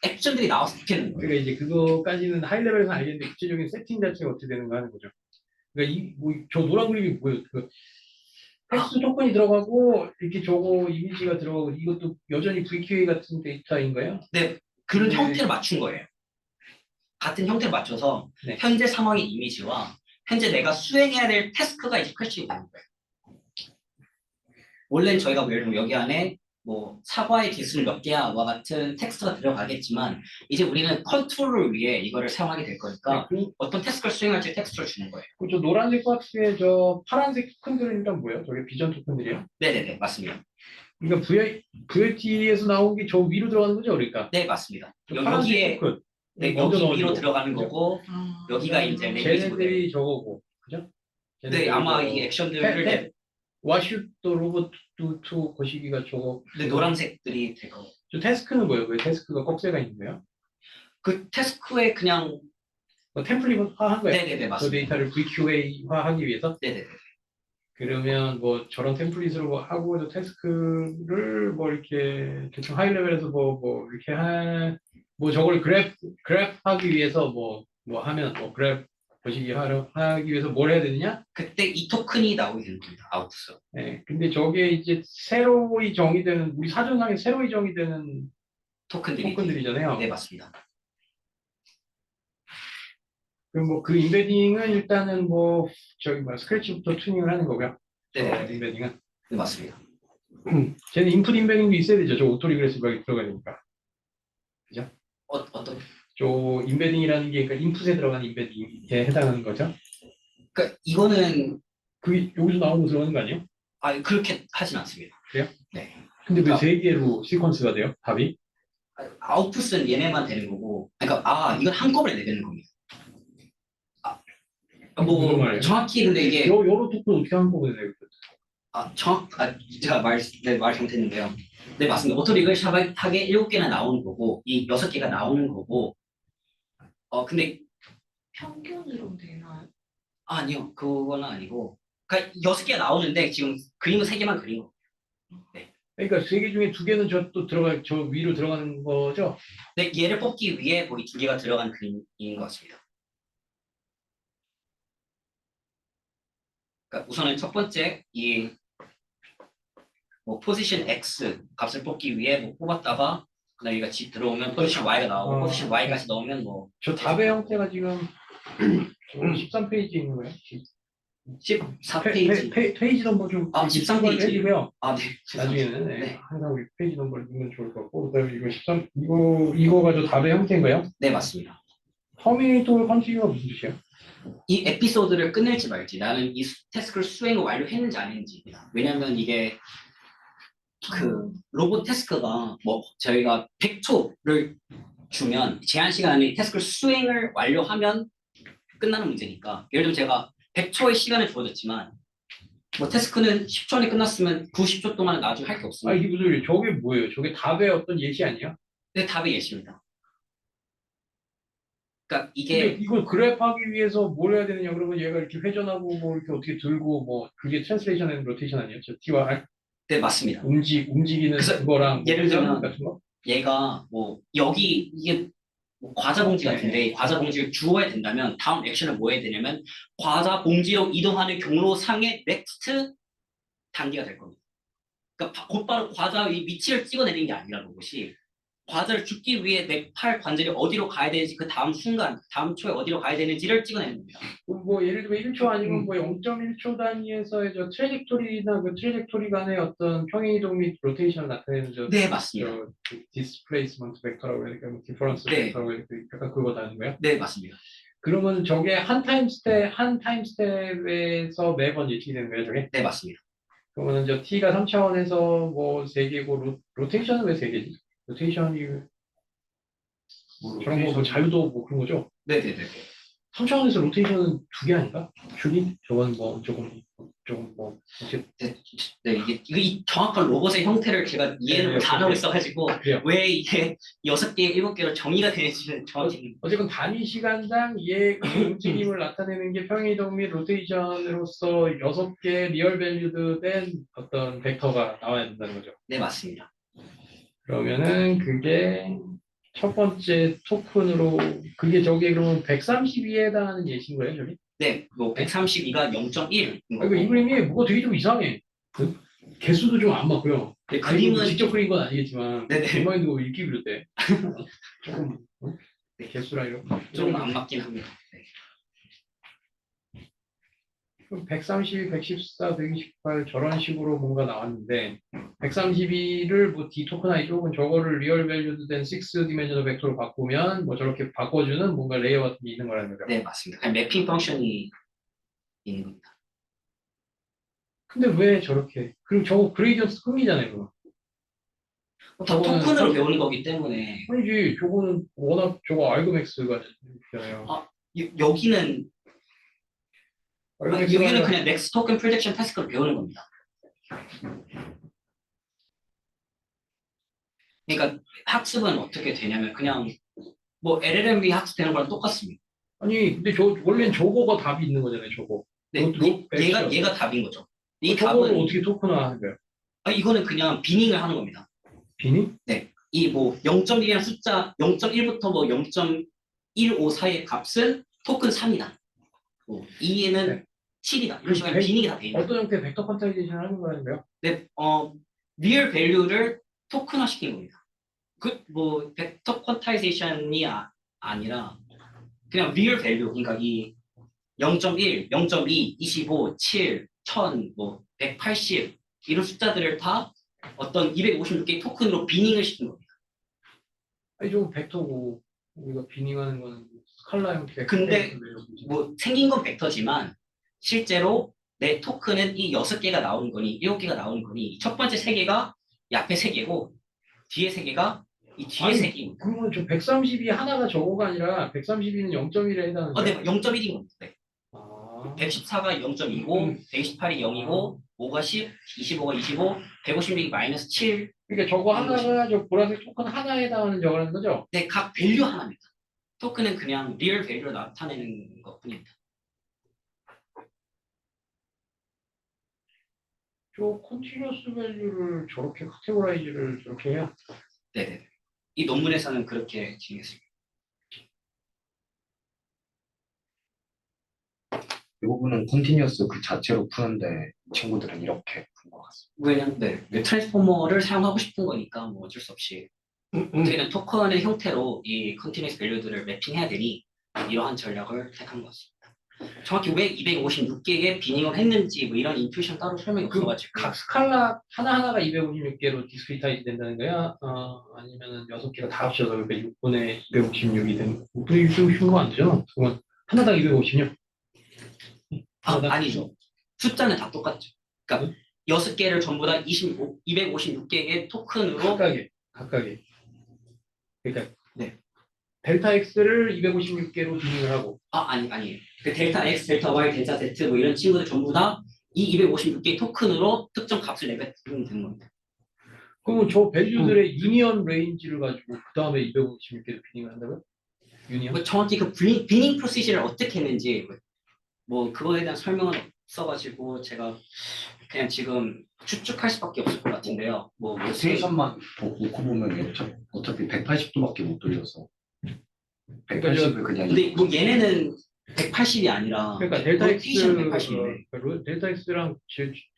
액션들이 나와서 붙이는 거예요. 그러니까 이제 그거까지는 하이 레벨에서 알겠는데 구체적인 세팅 자체가 어떻게 되는가 하는 거죠. 그러니까 저 노란 그림이 뭐예요? 텍스트 토큰이 들어가고 이렇게 저거 이미지가 들어가고 이것도 여전히 VQA 같은 데이터인가요? 네, 그런 네. 형태를 맞춘 거예요. 같은 형태를 맞춰서 네. 현재 상황의 이미지와 현재 내가 수행해야 될 태스크가 이제 펼치게 되는 거예요. 원래는 저희가 예를 들면 여기 안에 뭐 사과의 개수는 몇 개야와 같은 텍스트가 들어가겠지만 이제 우리는 컨트롤을 위해 이거를 사용하게 될 거니까 어떤 태스크를 수행할지 텍스트를 주는 거예요. 저 노란색 박스에 저 파란색 토큰들은 일단 뭐예요? 저게 비전 토큰들이요? 네네네, 맞습니다. 그러니까 VLT에서 나온 게 저 위로 들어가는 거죠, 그러니까? 네, 맞습니다. 저 파란색 여기에 토큰. 네, 먼저 여기 위로 넣어주고. 들어가는 거고 여기가 이제 랭귀지 모델. 쟤네들이 저거고, 그죠? 네, 아마 이 액션들을 What should the robot do to 거시기가 저거. 네, 노란색들이 될 거고. 저 태스크는 왜 태스크가 꺽쇠가 있는 거예요? 그 태스크에 그냥 템플릿화한 거예요? 네네네, 그 맞습니다. 데이터를 VQA화하기 위해서? 네네네. 그러면 뭐 저런 템플릿으로 뭐 하고 저 태스크를 뭐 이렇게 대충 하이 레벨에서 뭐 이렇게 뭐 저걸 그래프 하기 위해서 뭐 하면 뭐 그래프 보시기 하기 위해서 뭘 해야 되느냐? 그때 이 토큰이 나오게 되는 겁니다. 아웃풋으로. 네, 근데 저게 이제 새로이 정의되는 우리 사전상에 새로이 정의되는 토큰들이. 토큰들이잖아요. 네, 맞습니다. 그럼 뭐 그 인베딩은 일단은 뭐 저기 뭐 스크래치부터 튜닝을 하는 거고요. 네, 네, 인베딩은 네, 맞습니다. 쟤는 인풋 인베딩도 있어야 되죠. 저 오토리그레시브가 들어가야 되니까. 어떤? 저 인베딩이라는 게 그러니까 인풋에 들어가는 인베딩에 해당하는 거죠. 그러니까 이거는 그게 여기서 나오는 거 들어가는 거 아니에요? 그렇게 하진 않습니다. 그래요? 네. 근데 왜 그러니까- 세 개로 시퀀스가 돼요? 답이? 아웃풋은 얘네만 되는 거고, 그러니까 이건 한꺼번에 내는 겁니다. 무슨 말이에요? 정확히 근데 이게 여러 토큰 어떻게 한꺼번에 내요? 제가 말 잘못했는데요. 네, 맞습니다. 오토리그 샤박하게 7개나 나오는 거고, 이 6개가 나오는 거고, 근데 평균으로 되나요? 아니요, 그거는 아니고, 그러니까 6개가 나오는데 지금 그림은 3개만 그린 거. 그러니까 세 개 중에 두 개는 저 위로 들어가는 거죠? 근데 얘를 뽑기 위해 뭐 이 2개가 들어간 그림인 것 같습니다. 그러니까 우선은 첫 번째 이 뭐 포지션 X 값을 뽑기 위해 뭐 뽑았다가 그다음 여기가 들어오면 포지션 Y가 나오고 포지션 Y까지 넣으면 뭐 저 답의 형태가 지금 13페이지에 있는 거예요? 14페이지. 페이지 넘버 좀 13페이지. 해주고요. 네. 나중에는 네. 항상 우리 페이지 넘버를 넣으면 좋을 것 같고 그다음에 이거 13 이거가 저 답의 형태인가요? 네, 맞습니다. 터미네이터 컨티뉴가 무슨 뜻이에요? 이 에피소드를 끝낼지 말지 나는 이 태스크를 수행을 완료했는지 안 했는지입니다. 왜냐하면 이게 그 로봇 태스크가 뭐 저희가 100초를 주면 제한 시간 안에 태스크를 수행을 완료하면 끝나는 문제니까 예를 들면 제가 100초의 시간을 주어졌지만 뭐 태스크는 10초 안에 끝났으면 90초 동안 나중에 할 게 아 없습니다. 이게 무슨 소리예요? 저게 뭐예요? 저게 답의 어떤 예시 아니야? 근데 답이 예시입니다. 그러니까 근데 이게 이걸 그래프하기 위해서 뭘 해야 되느냐 그러면 얘가 이렇게 회전하고 뭐 이렇게 어떻게 들고 뭐 그게 트랜스레이션 앤 로테이션 아니에요? 저 T와 R 네, 맞습니다. 움직이는 그래서 그거랑 예를 들면 같은 거? 얘가 뭐 여기 이게 뭐 과자 봉지 같은데 이 과자 봉지를 주어야 된다면 다음 액션을 뭐 해야 되냐면 과자 봉지로 이동하는 경로 상의 넥스트 단계가 될 겁니다. 그러니까 곧바로 과자의 위치를 찍어내는 게 아니라 로봇이 과자를 줍기 위해 내 팔 관절이 어디로 가야 되는지 그 다음 순간 다음 초에 어디로 가야 되는지를 찍어내는 겁니다. 뭐 예를 들면 1초 아니면 뭐 0.1초 단위에서의 저 트래젝토리나 그 트래젝토리 간의 어떤 평행이동 및 로테이션을 나타내는 네, 맞습니다. 디스플레이스먼트 벡터라고 해야 될까? 디퍼런스 네. 벡터라고 해야 될까? 약간 그거 다는 거야? 네, 맞습니다. 그러면 저게 한 타임 스텝에서 매번 예측이 되는 거예요, 저게? 네, 맞습니다. 그러면 저 t가 3차원에서 뭐 3개고 로테이션은 왜 3개지? 로테이션이 저런 거 뭐 자유도 뭐 그런 거죠? 네, 네, 네. 3차원에서 로테이션은 2개 아닌가? 큐리? 저건 뭐 조금 뭐 이렇게 네, 이 정확한 로봇의 형태를 제가 이해를 네, 안 하고 있어가지고 그래요. 왜 이게 6개, 7개로 정의가 되는지는 정확히 어쨌건 단위 시간당 얘 움직임을 나타내는 게 평행이동 및 로테이션으로서 6개 리얼 밸류드 된 어떤 벡터가 나와야 된다는 거죠. 네, 맞습니다. 그러면은 그게 첫 번째 토큰으로 그게 저게 그러면 132에 해당하는 예시인 거예요, 저기? 네, 뭐 132가 0.1인 아, 이거 이 그림이 뭐가 되게 좀 이상해. 그 개수도 좀 안 맞고요. 네, 아니, 뭐 그림은 직접 그린 건 아니겠지만 네네. 디마인드가 왜 읽기 그렸대? 조금 개수랑 이런 좀 안 맞긴 합니다. 네. 130, 114, 128 저런 식으로 뭔가 나왔는데 132를 뭐 D 토크나이즈 혹은 저거를 리얼 밸류드 된 6 디멘셔널 벡터로 바꾸면 뭐 저렇게 바꿔주는 뭔가 레이어 같은 게 있는 거라는 거죠. 네, 맞습니다. 그냥 매핑 펑션이 있는 겁니다. 근데 왜 저렇게 그리고 저거 그레이디언트 흥미잖아요. 그거. 다 저거는 토큰으로 배우는 거기 때문에 아니지 저거는 워낙 저거 알그맥스가 있잖아요. 여기는 알그맥스가 여기는 그냥 넥스트 토큰 프로젝션 태스크로 배우는 겁니다. 그러니까 학습은 어떻게 되냐면 그냥 뭐 LLM이 학습되는 거랑 똑같습니다. 아니 근데 저 원래는 저거가 답이 있는 거잖아요. 저거. 네, 액션. 얘가 답인 거죠. 이 저거를 답은 어떻게 토크나 하는 거예요? 이거는 그냥 비닝을 하는 겁니다. 비니? 네. 이 뭐 0.1이라는 숫자 0.1부터 뭐 0.15 사이의 값은 토큰 3이다. 뭐 2에는 네. 7이다. 이런 식으로 비닝이 다 돼 있는. 어떤 형태의 벡터 퀀타이제이션을 하는 거라는가요? 네, 리얼 밸류를 토큰화 시킨 겁니다. 그 뭐 벡터 퀀타이제이션이 아니라 그냥 리얼 밸류, 그러니까 이 0.1, 0.2, 25, 7, 1000, 뭐 180 이런 숫자들을 다 어떤 256개의 토큰으로 비닝을 시킨 겁니다. 아니 좀 벡터고 우리가 비닝하는 거는 스칼라 형태. 근데 뭐 생긴 건 벡터지만 실제로 내 토큰은 이 6개가 나오는 거니 7개가 나오는 거니 첫 번째 3개가 이 앞에 3개고 뒤에 3개가 이 뒤에 아니, 3개입니다. 그러면 저 132 하나가 저거가 아니라 132는 0.1에 해당하는 거예요? 네, 0.1인 겁니다. 네. 아, 114가 0.2고 128이 0이고 5가 10, 25가 25, 156이 마이너스 7. 그러니까 저거 하나가 저 보라색 토큰 하나에 해당하는 저거라는 거죠? 네, 각 밸류 하나입니다. 토큰은 그냥 리얼 밸류를 나타내는 것뿐입니다. 저 컨티뉴어스 밸류를 저렇게 카테고라이즈를 저렇게 해요? 네네. 이 논문에서는 그렇게 진행했습니다. 이 부분은 컨티뉴어스 그 자체로 푸는데 친구들은 이렇게 푸는 것 같습니다. 왜냐면 네, 트랜스포머를 사용하고 싶은 거니까 뭐 어쩔 수 없이 어떻게든 토큰의 형태로 이 컨티뉴어스 밸류들을 매핑해야 되니 이러한 전략을 택한 것입니다. 정확히 왜 256개의 비닝을 했는지 뭐 이런 인투이션 따로 설명이 없어가지고 각 스칼라 하나하나가 256개로 디스크리타이즈 된다는 거야? 아니면은 6개가 다 합쳐서 그러니까 6분의 256이 되는 6분의 256거 안 되잖아. 그건 하나당 256. 아니죠. 숫자는 다 똑같죠. 그러니까 6개를 전부 다 256개의 토큰으로 각각에. 그러니까 네. 델타 X를 256개로 비닝을 하고 아니에요. 그 델타 X, 델타 Y, 델타 Z 뭐 이런 친구들 전부 다 이 256개의 토큰으로 특정 값을 내면 되는 겁니다. 그러면 저 밸류들의 유니언 레인지를 가지고 그 다음에 256개로 비닝을 한다고요? 유니언? 뭐 정확히 그 비닝 프로시저를 어떻게 했는지 뭐 그거에 대한 설명은 없어가지고 제가 그냥 지금 추측할 수밖에 없을 것 같은데요. 뭐 로테이션만 놓고 보면 어차피 180도밖에 못 돌려서 180을 그냥 근데 뭐 얘네는 180이 아니라 그러니까 델타 X, 로테이션 180인데. 델타 X랑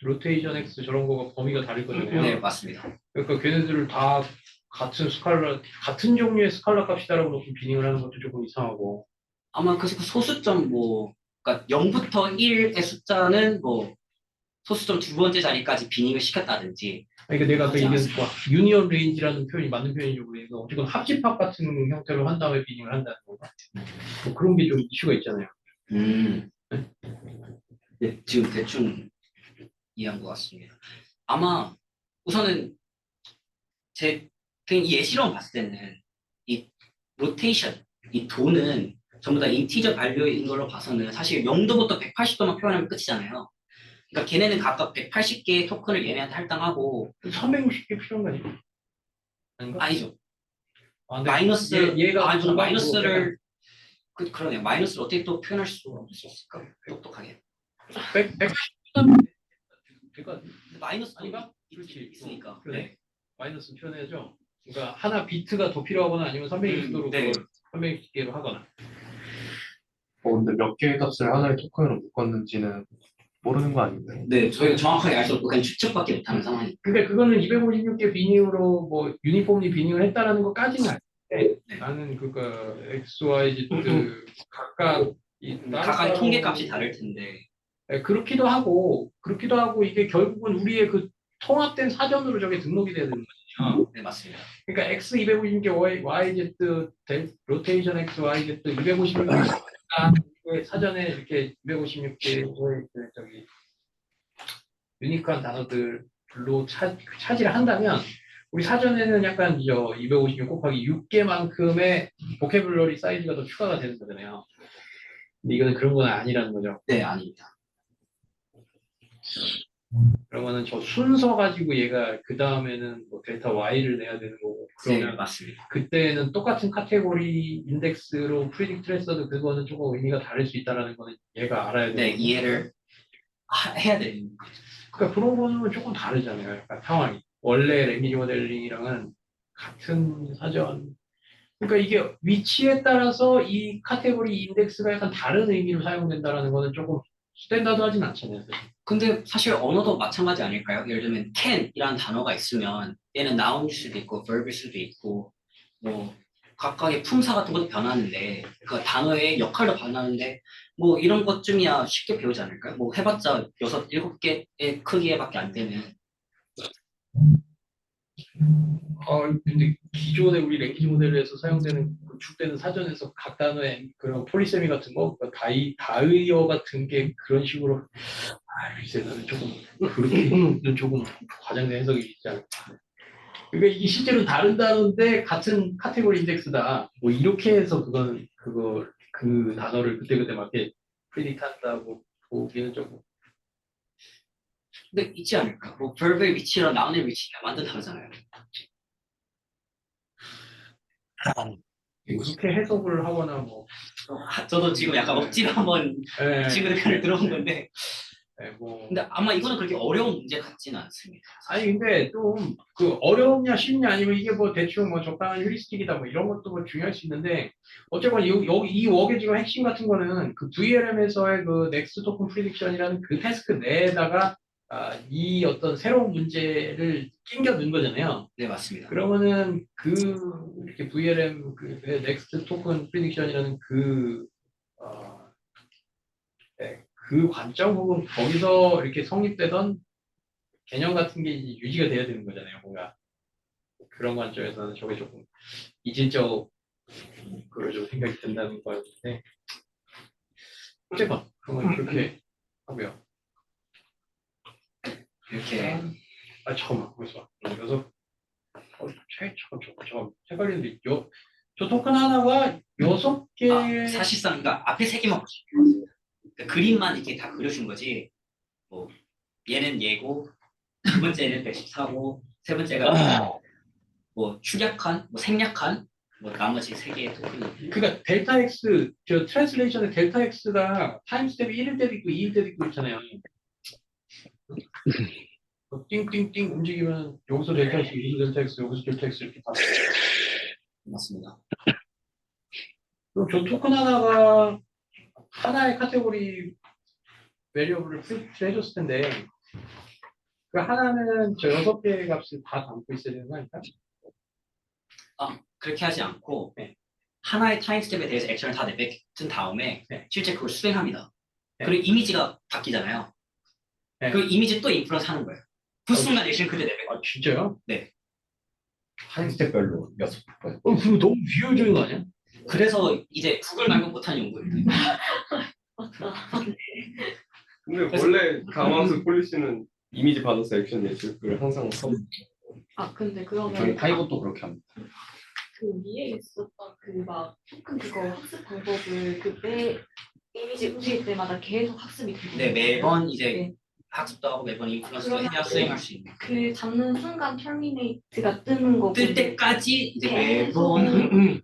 로테이션 X 저런 거가 범위가 다를 거잖아요. 네, 맞습니다. 그러니까 걔네들을 다 같은 스칼라, 같은 종류의 스칼라 값이다라고 놓고 비닝을 하는 것도 조금 이상하고. 아마 그래서 그 소수점 뭐 그러니까 0부터 1의 숫자는 뭐 소수점 두 번째 자리까지 비닝을 시켰다든지. 그러니까 내가 아까 하지 얘기한 않습니다. 유니언 레인지라는 표현이 맞는 표현이죠. 그래서 어쨌든 합집합 같은 형태로 한 다음에 비닝을 한다는 건가? 뭐 그런 게 좀 이슈가 있잖아요. 네, 지금 대충 이해한 것 같습니다. 아마 우선은 그냥 이 예시로 봤을 때는 이 로테이션, 이 도는 전부 다 인티저 발류인 걸로 봐서는 사실 0도부터 180도만 표현하면 끝이잖아요. 그러니까 걔네는 각각 180개의 토큰을 얘네한테 할당하고 360개 필요한 거 아니에요? 아닌가? 아니죠. 근데 마이너스 얘가 아니 마이너스를 그러네요. 마이너스를 어떻게 또 표현할 수 있을까? 똑똑하게. 180은 될것 같은데. 마이너스 아닌가? 그렇지 있으니까. 그래. 네. 마이너스 표현해야죠. 그러니까 하나 비트가 더 필요하거나 아니면 360도로 네. 360개로 하거나. 근데 몇 개의 값을 하나의 토큰으로 묶었는지는 모르는 거 아닌가요? 네, 저희가 정확하게 알 수 없고 그냥 추측밖에 못하는 상황이. 근데 그거는 256개 비닝으로 뭐 유니폼리 비닝을 했다라는 것까지는 아닌데 네. 나는 그니까 X, Y, Z 각각 각각의 통계값이 다를 텐데. 네, 그렇기도 하고 이게 결국은 우리의 그 통합된 사전으로 저게 등록이 돼야 되는 거죠. 네, 맞습니다. 그러니까 X 256개, Y, Z, 로테이션 X, Y, Z 256개 사전에 이렇게 256개의 저기 유니크한 단어들로 차지를 한다면 우리 사전에는 약간 256 곱하기 6개만큼의 보캐블러리 사이즈가 더 추가가 되는 거잖아요. 근데 이거는 그런 건 아니라는 거죠. 네, 아닙니다. 그러면은 저 순서 가지고 얘가 그 다음에는 뭐 델타 Y를 내야 되는 거고 네, 그러면 맞습니다. 그때는 똑같은 카테고리 인덱스로 프리딕트를 했어도 그거는 조금 의미가 다를 수 있다는 거는 얘가 알아야 돼요. 네, 이해를 해야 되는 거죠. 그러니까 그런 거는 조금 다르잖아요. 약간 상황이. 원래 랭귀지 모델링이랑은 같은 사전. 그러니까 이게 위치에 따라서 이 카테고리 인덱스가 약간 다른 의미로 사용된다라는 거는 조금 스탠다드하진 않잖아요. 사실. 근데 사실 언어도 마찬가지 아닐까요? 예를 들면 can이라는 단어가 있으면 얘는 noun일 수도 있고 verb일 수도 있고 뭐 각각의 품사 같은 것도 변하는데 그 단어의 역할도 변하는데 뭐 이런 것쯤이야 쉽게 배우지 않을까요? 뭐 해봤자 6, 7개의 크기에밖에 안 되는. 근데 기존의 우리 랭귀지 모델에서 사용되는 구축되는 사전에서 각 단어의 그런 폴리세미 같은 거, 그러니까 다의어 같은 게 그런 식으로 글쎄 나는 조금 그렇게는 조금 과장된 해석이 있지 않을까. 그러니까 이게 실제로 다른 단어인데 같은 카테고리 인덱스다. 뭐 이렇게 해서 그 단어를 그때그때 맞게 프리딕트한다고 보기는 조금. 근데 있지 않을까? 뭐 verb의 위치랑 noun의 위치가 완전 다르잖아요. 그렇게 해석을 하거나 뭐. 저도 지금 약간 억지로 한번 예, 친구들 편을 들어온 건데 뭐. 근데 아마 이거는 그렇게 어려운 문제 같지는 않습니다. 아니 근데 좀 그 어렵냐 쉽냐 아니면 이게 뭐 대충 뭐 적당한 휴리스틱이다 뭐 이런 것도 뭐 중요할 수 있는데 어쨌건 여기 이 웍의 지금 핵심 같은 거는 그 VLM에서의 그 넥스트 토큰 프리딕션이라는 그 태스크 내에다가 이 어떤 새로운 문제를 끼겨 넣은 거잖아요. 네, 맞습니다. 그러면은 이렇게 VLM 그 넥스트 토큰 프리딕션이라는 그 관점 혹은 거기서 이렇게 성립되던 개념 같은 게 이제 유지가 돼야 되는 거잖아요. 뭔가 그런 관점에서는 저게 조금 이질적 그걸 좀 생각이 든다는 거였는데 어쨌건 그건 그렇게 하고요. 이렇게 잠깐만 거기서 여섯 잠깐 헷갈리는데 저 토큰 하나가 6개 사실상 그러니까 앞에 3개만 보시면 그러니까 그림만 이렇게 다 그려준 거지. 뭐 얘는 얘고 두 번째는 114고 세 번째가 뭐 축약한, 뭐 생략한, 뭐 나머지 3개의 토큰이. 그러니까 델타 X 저 트랜슬레이션의 델타 X가 타임 스텝이 1일 때도 있고 2일 때도 있고 있잖아요. 띵띵띵 움직이면 여기서 델타 X, 여기서 델타 X, 여기서 델타 X 이렇게 다. 맞습니다. 그럼 저 토큰 하나가 하나의 카테고리 베리어블을 프린트 해줬을 텐데 그 하나는 저 6개의 값을 다 담고 있어야 되는 거 아닐까? 그렇게 하지 않고 하나의 타임 스텝에 대해서 액션을 다 내뱉은 다음에 실제 그걸 수행합니다. 그리고 이미지가 바뀌잖아요. 그 이미지 또 인플루언스 하는 거예요. 그 순간 액션 그대 내뱉고. 진짜요? 네. 타임 스텝별로 6번. 그거 너무 비효율적인 거 아니야? 그래서 이제 구글 말고 못하는 연구예요. 근데 원래 가마스 폴리시는 이미지 받아서 액션 내줄 항상 써. 근데 저희 그러면 파이것도 그렇게 합니다. 그 위에 있었던 그 막 토큰 그거 학습 방법을 그때 이미지 움직일 때마다 계속 학습이 되고 네, 매번 이제 네. 학습도 하고 매번 인플루언스도 그러면 해야 수행할 수 있는. 그 잡는 순간 터미네이트가 뜨는 거고 뜰 때까지 이제 계속 매번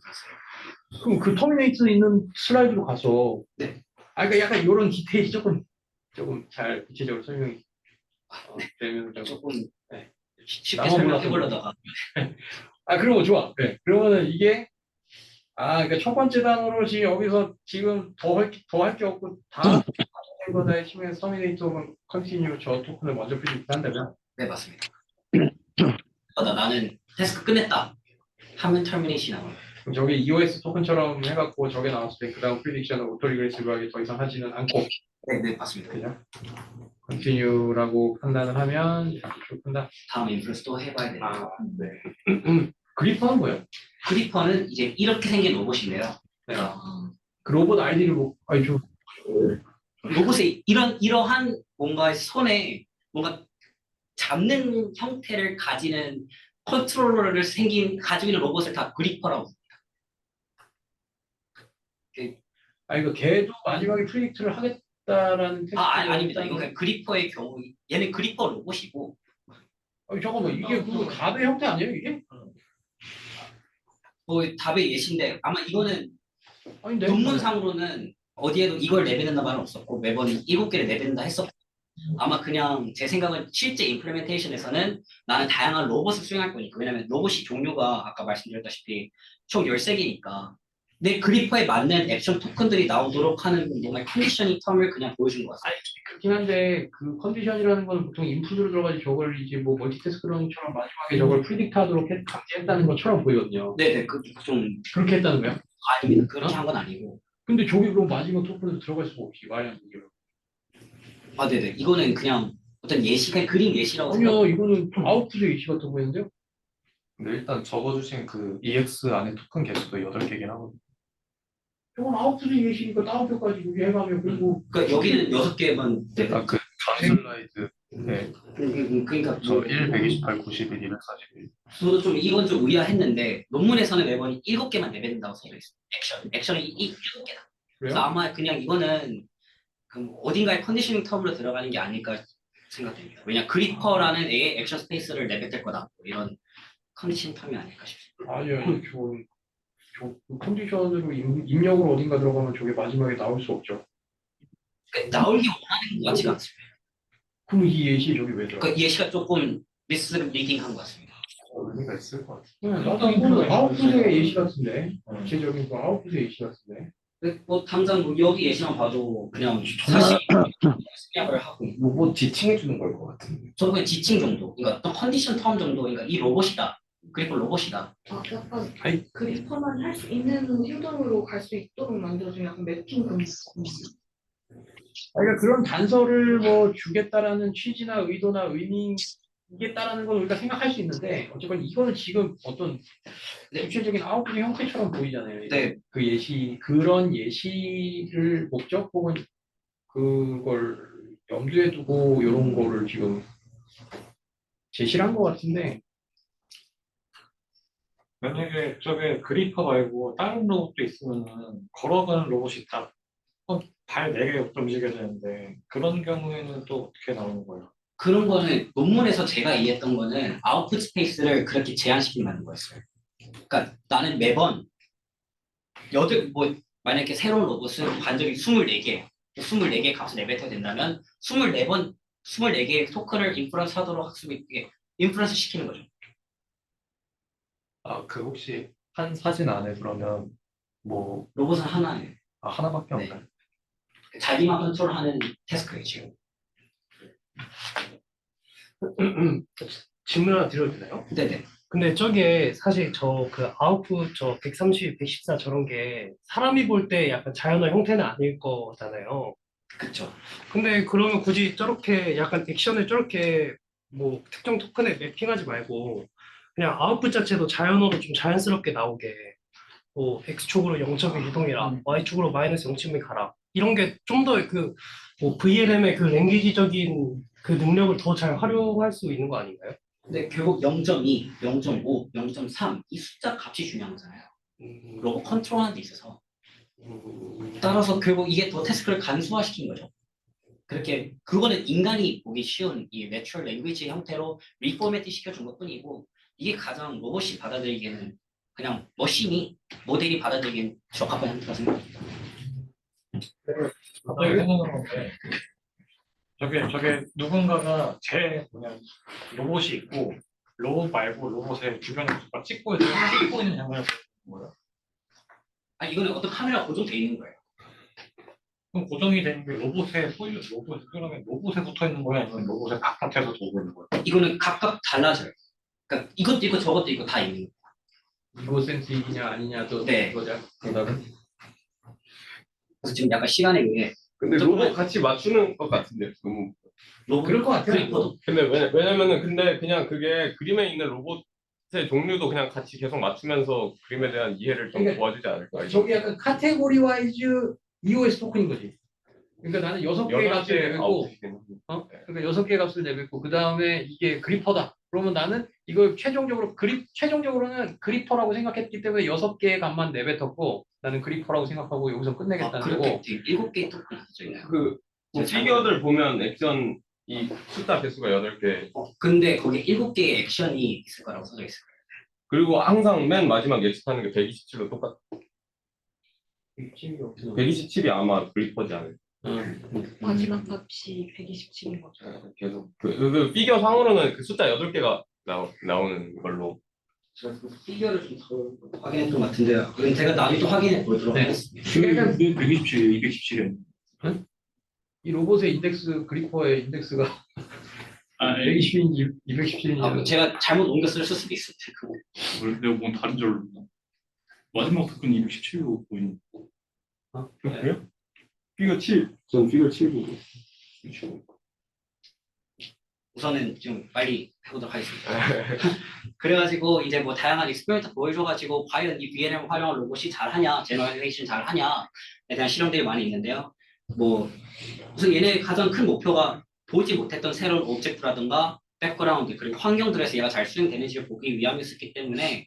그럼 그 터미네이트 있는 슬라이드로 가서 네. 그러니까 약간 이런 디테일이 조금 잘 구체적으로 설명이 되면 좀 조금 네. 쉽게 나만 설명해보려다가 그런 거 좋아. 네. 그러면은 이게 그러니까 첫 번째 단어로 지금 여기서 지금 더 할 게 없고 다 된 거다 했으면 터미네이트 혹은 컨티뉴 저 토큰을 먼저 한다면 네 맞습니다. 나는 태스크 끝냈다 하면 터미네이션이 나와요. 그럼 저게 EOS 토큰처럼 해갖고 저게 나왔을 때 그 다음 프리딕션을 오토리그레시브하게 더 이상 하지는 않고 네 맞습니다. 그냥 컨티뉴라고 판단을 하면 쭉 푼다. 다음 인플루언스 또 해봐야 돼요. 네. 그리퍼는 뭐예요? 그리퍼는 이제 이렇게 생긴 로봇인데요. 그 로봇 아이디를 로봇의 이러한 뭔가 손에 뭔가 잡는 형태를 가지는 컨트롤러를 가지고 있는 로봇을 다 그리퍼라고. 이거 걔도 마지막에 프리딕트를 하겠다라는 텍스트. 아닙니다. 이건 그냥 그리퍼의 경우 얘는 그리퍼 로봇이고. 잠깐만 이게 그 답의 형태 아니에요 이게? 뭐 답의 예시인데 아마 이거는 아닌데? 논문상으로는 어디에도 이걸 내뱉는다 말은 없었고 매번 7개를 내뱉는다 했었고 아마 그냥 제 생각은 실제 임플리멘테이션에서는 나는 다양한 로봇을 수행할 거니까 왜냐면 로봇이 종류가 아까 말씀드렸다시피 총 13개니까 내 그리퍼에 맞는 액션 토큰들이 나오도록 하는 뭔가 컨디셔닝 텀을 그냥 보여준 것 같아요. 그렇긴 한데 그 컨디션이라는 거는 보통 인풋으로 들어가지 저걸 이제 뭐 멀티태스크런처럼 마지막에 저걸 프리딕트하도록 감지했다는 것처럼 보이거든요. 네네, 좀 그렇게 했다는 거야? 아닙니다. 그렇게 한 건 아니고. 근데 저기 그럼 마지막 토큰에서 들어갈 수가 없지 말이 안 되죠. 아, 네네. 이거는 그냥 어떤 예시, 그냥 그림 예시라고 생각. 아니요, 이거는 좀 아웃풋의 이슈 같아 보이는데요? 근데 일단 적어주신 그 EX 안에 토큰 개수도 8개긴 하거든요. 저건 아웃풋의 예시니까 다운표까지 그게 해가면 그리고 그러니까 여기는 6개만. 네. 아, 전 슬라이드 네, 그러니까 저 1, 128, 91, 241. 저도 좀 이건 좀 의아했는데 논문에서는 매번 7개만 내뱉는다고 생각했어요. 액션이 7개다. 그래서 그래요? 아마 그냥 이거는 그 어딘가의 컨디셔닝 텀으로 들어가는 게 아닐까 생각됩니다. 왜냐 그리퍼라는 A의 액션 스페이스를 내뱉을 거다. 뭐 이런 컨디셔닝 텀이 아닐까 싶습니다. 아니요, 저 컨디션으로 입력으로 어딘가 들어가면 저게 마지막에 나올 수 없죠. 그러니까 나올기 원하는 것 같지가 않습니다. 그럼 이 예시 저기 왜 들어가? 그 예시가 조금 미스리딩한 것 같습니다. 의미가 있을 것 같아요. 나도 이거 아웃풋의 예시 같은데, 구체적인 그 아웃풋의 예시 같은데. 근데 뭐 당장 뭐 여기 예시만 봐도 그냥 사실 생략을 하고 로봇 지칭해 주는 걸 것 같은데. 저는 그냥 지칭 정도, 그러니까 어떤 컨디션 텀 정도, 그러니까 이 로봇이다, 그리고 로봇이다. 약간 아이. 그리퍼만 할 수 있는 행동으로 갈 수 있도록 만들어주는 약간 매핑 그런 거. 그러니까 그런 단서를 뭐 주겠다라는 취지나 의도나 의미겠다라는 건 우리가 생각할 수 있는데 어쨌건 이거는 지금 어떤 구체적인 아웃풋의 형태처럼 보이잖아요. 네. 그 예시 그런 예시를 목적 혹은 그걸 염두에 두고 이런 거를 지금 제시를 한 것 같은데 만약에 저게 그리퍼 말고 다른 로봇도 있으면은 걸어가는 로봇이 있다. 발 4개 움직여야 되는데 그런 경우에는 또 어떻게 나오는 거예요? 그런 거는 논문에서 제가 이해했던 거는 아웃풋 스페이스를 그렇게 제한시키는 거였어요. 그러니까 나는 매번 뭐 만약에 새로운 로봇은 관절이 24개, 24개의 값을 내뱉어야 된다면 24개의 토큰을 인프런스 하도록 학습이 인프런스 시키는 거죠. 아, 그 혹시 한 사진 안에 그러면 뭐 로봇은 하나예요. 하나밖에 네. 없나요? 자기만 컨트롤하는 태스크예요 지금. 질문 하나 드려도 되나요? 네네. 근데 저게 사실 저 그 아웃풋 저 130, 114 저런 게 사람이 볼 때 약간 자연어 형태는 아닐 거잖아요. 그쵸. 근데 그러면 굳이 저렇게 약간 액션을 저렇게 뭐 특정 토큰에 매핑하지 말고 그냥 아웃풋 자체도 자연어로 좀 자연스럽게 나오게 뭐 X축으로 0.1 이동해라, Y축으로 마이너스 0.1 가라. 이런 게 좀 더 그 뭐 VLM의 그 랭귀지적인 그 능력을 더 잘 활용할 수 있는 거 아닌가요? 근데 결국 0.2, 0.5, 0.3 이 숫자 값이 중요한 거잖아요. 로봇 컨트롤하는 데 있어서. 따라서 결국 이게 더 태스크를 간소화시킨 거죠. 그렇게 그거는 인간이 보기 쉬운 이 내추럴 랭귀지 형태로 리포매트 시켜준 것뿐이고 이게 가장 로봇이 받아들이기에는 그냥 모델이 받아들이기엔 적합한 형태라 생각합니다. 갑자기 생각나는 건데 저게 누군가가 로봇이 있고 로봇 말고 로봇의 주변에 누가 찍고 있는 장면을 보는 거예요. 아 이거는 어떤 카메라 고정돼 있는 거예요. 그럼 고정이 되는 게 로봇에 붙어 있는 거야 아니면 로봇의 바깥에서 돌고 있는 거야? 이거는 각각 달라져요. 그러니까 이것도 있고 저것도 있고 다 있는 거예요. 이거 센스이냐 아니냐도 네. 이거죠. 정답은 그래서 지금 약간 시간에 의해 근데 로봇 같이 맞추는 것 같은데 너무. 로봇 그럴 것 같아요. 그리퍼도 근데 왜냐면은 근데 그냥 그게 그림에 있는 로봇의 종류도 그냥 같이 계속 맞추면서 그림에 대한 이해를 좀 그러니까 도와주지 않을까. 저게 약간 카테고리 와이즈 EOS 토큰인 거지. 그러니까 나는 6개의 값을 내뱉고 그러니까 6개의 값을 내뱉고 그 다음에 이게 그리퍼다. 그러면 나는 이걸 최종적으로는 그리퍼라고 생각했기 때문에 6개의 값만 내뱉었고 나는 그리퍼라고 생각하고 여기서 끝내겠다는 거고. 그렇게 7개의 토큰이 있죠. 뭐 피규어들 보면 액션 이 숫자 개수가 8개. 근데 거기에 7개의 액션이 있을 거라고 써져 있을 거예요. 그리고 항상 맨 마지막 예측하는 게 127로 똑같아. 127이 아마 그리퍼지 않을까. 마지막 값이 127인 거죠. 계속 그 피겨 상으로는 그 숫자 8개가 나오는 걸로. 제가 그 피규어를 좀 더 확인했던 것 같은데요. 그럼 제가 나중에 또 확인해 보도록 네. 하겠습니다. 127, 217이에요. 이 로봇의 인덱스 그리퍼의 인덱스가 아, 120인지 217인지 아, 제가 잘못 옮겨 쓸 수도 있습니다. 내가 뭔 다른 줄 알았나? 마지막 토큰 217로 보이는. 그래요? 피겨 7. 전 피겨 7 보고. 우선은 좀 빨리 해보도록 하겠습니다. 그래가지고 이제 뭐 다양한 익스페리먼트 보여줘가지고 과연 이 VNM 활용한 로봇이 잘하냐, 제너레이션 잘하냐에 대한 실험들이 많이 있는데요. 뭐 우선 얘네 가장 큰 목표가 보지 못했던 새로운 오브젝트라든가 백그라운드 그리고 환경들에서 얘가 잘 수행되는지를 보기 위함이었기 때문에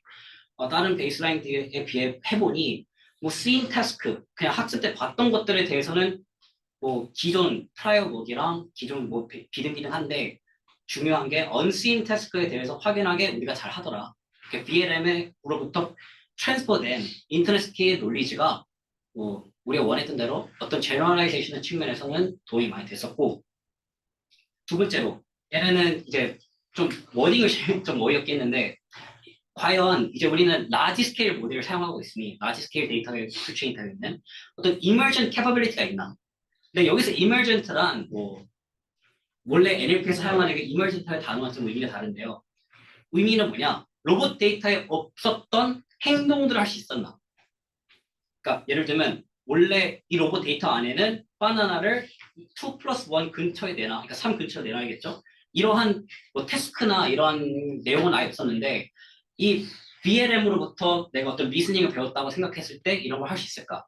다른 베이스라인들에 비해 해보니 뭐 스인 태스크 그냥 학습 때 봤던 것들에 대해서는 뭐 기존 프라이어 목이랑 기존 뭐 비등비등한데 중요한 게 unseen 태스크에 대해서 확인하게 우리가 잘 하더라. BLM으로부터 트랜스퍼된 인터넷 스케일 논리지가 뭐 우리가 원했던 대로 어떤 제너럴라이제이션 측면에서는 도움이 많이 됐었고, 두 번째로 얘네는 이제 좀 워딩을 좀 어이없게 했는데 과연 이제 우리는 라지 스케일 모델을 사용하고 있으니 라지 스케일 데이터에 풀체인 되어 있는 어떤 emergent capability가 있나? 근데 여기서 emergent란 뭐 원래 NLP에서 사용하는 게 emergent의 단어와 좀 의미가 다른데요. 의미는 뭐냐? 로봇 데이터에 없었던 행동들을 할 수 있었나? 그러니까 예를 들면 원래 이 로봇 데이터 안에는 바나나를 2+1 근처에 내놔, 그러니까 3 근처에 내놔야겠죠? 이러한 뭐 태스크나 이러한 내용은 아예 없었는데 이 BLM으로부터 내가 어떤 리스닝을 배웠다고 생각했을 때 이런 걸 할 수 있을까?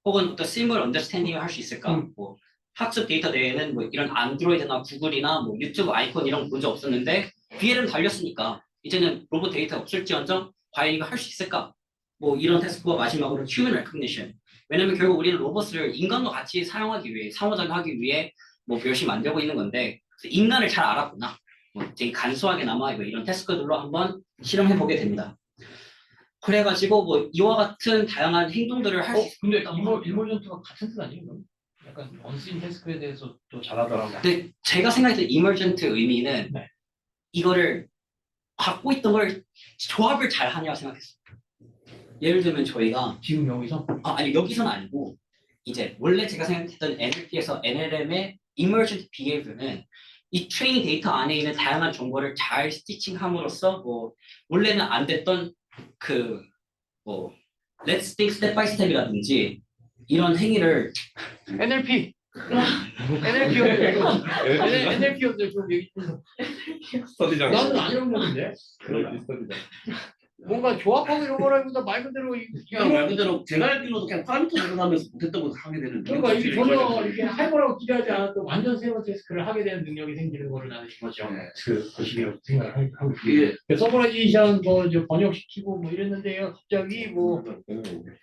혹은 어떤 심벌 언더스탠딩을 할 수 있을까? 뭐 학습 데이터 내에는 뭐 이런 안드로이드나 구글이나 뭐 유튜브 아이콘 이런 문제 없었는데 BLM 달렸으니까 이제는 로봇 데이터 없을지언정 과연 이거 할 수 있을까? 뭐 이런 테스트와 마지막으로 human recognition. 왜냐면 결국 우리는 로봇을 인간과 같이 사용하기 위해 상호작용하기 위해 뭐 열심히 만들고 있는 건데 인간을 잘 알았구나. 뭐 되게 간소하게나마 이런 태스크들로 한번 실험해 보게 됩니다. 그래가지고 뭐 이와 같은 다양한 행동들을 할 수 있다. 근데 이머전트가 같은 뜻 아니에요? 그럼? 약간 언스인 태스크에 대해서 또 잘하더라고요. 근데 제가 생각했던 emergent 의미는 네. 이거를 갖고 있던 걸 조합을 잘 하냐고 생각했어요. 예를 들면 저희가 지금 여기서 아니 여기서는 아니고 이제 원래 제가 생각했던 NLP에서 NLM의 emergent behavior는 이 트레이닝 데이터 안에 있는 다양한 정보를 잘 스티칭함으로써 뭐 원래는 안 됐던 그 뭐 let's think step by step이라든지 이런 행위를 NLP NLP였는데 좀 얘기 스터디장. 나는 아니라고 보는데 스터디장. 뭔가 조합하고 이런 거라기보다 말 그대로 그냥 말 그대로 제가 알기로도 그냥 파라미터 적용하면서 못했던 것을 하게 되는 그러니까 이게 전혀 이렇게 할 거라고 기대하지 않았던 완전 새로운 태스크를 하게 되는 능력이 생기는 거를 나는 이거죠. 그것이라고 생각을 하고 이게 서머라이제이션 뭐 이제 번역시키고 뭐 이랬는데 갑자기 뭐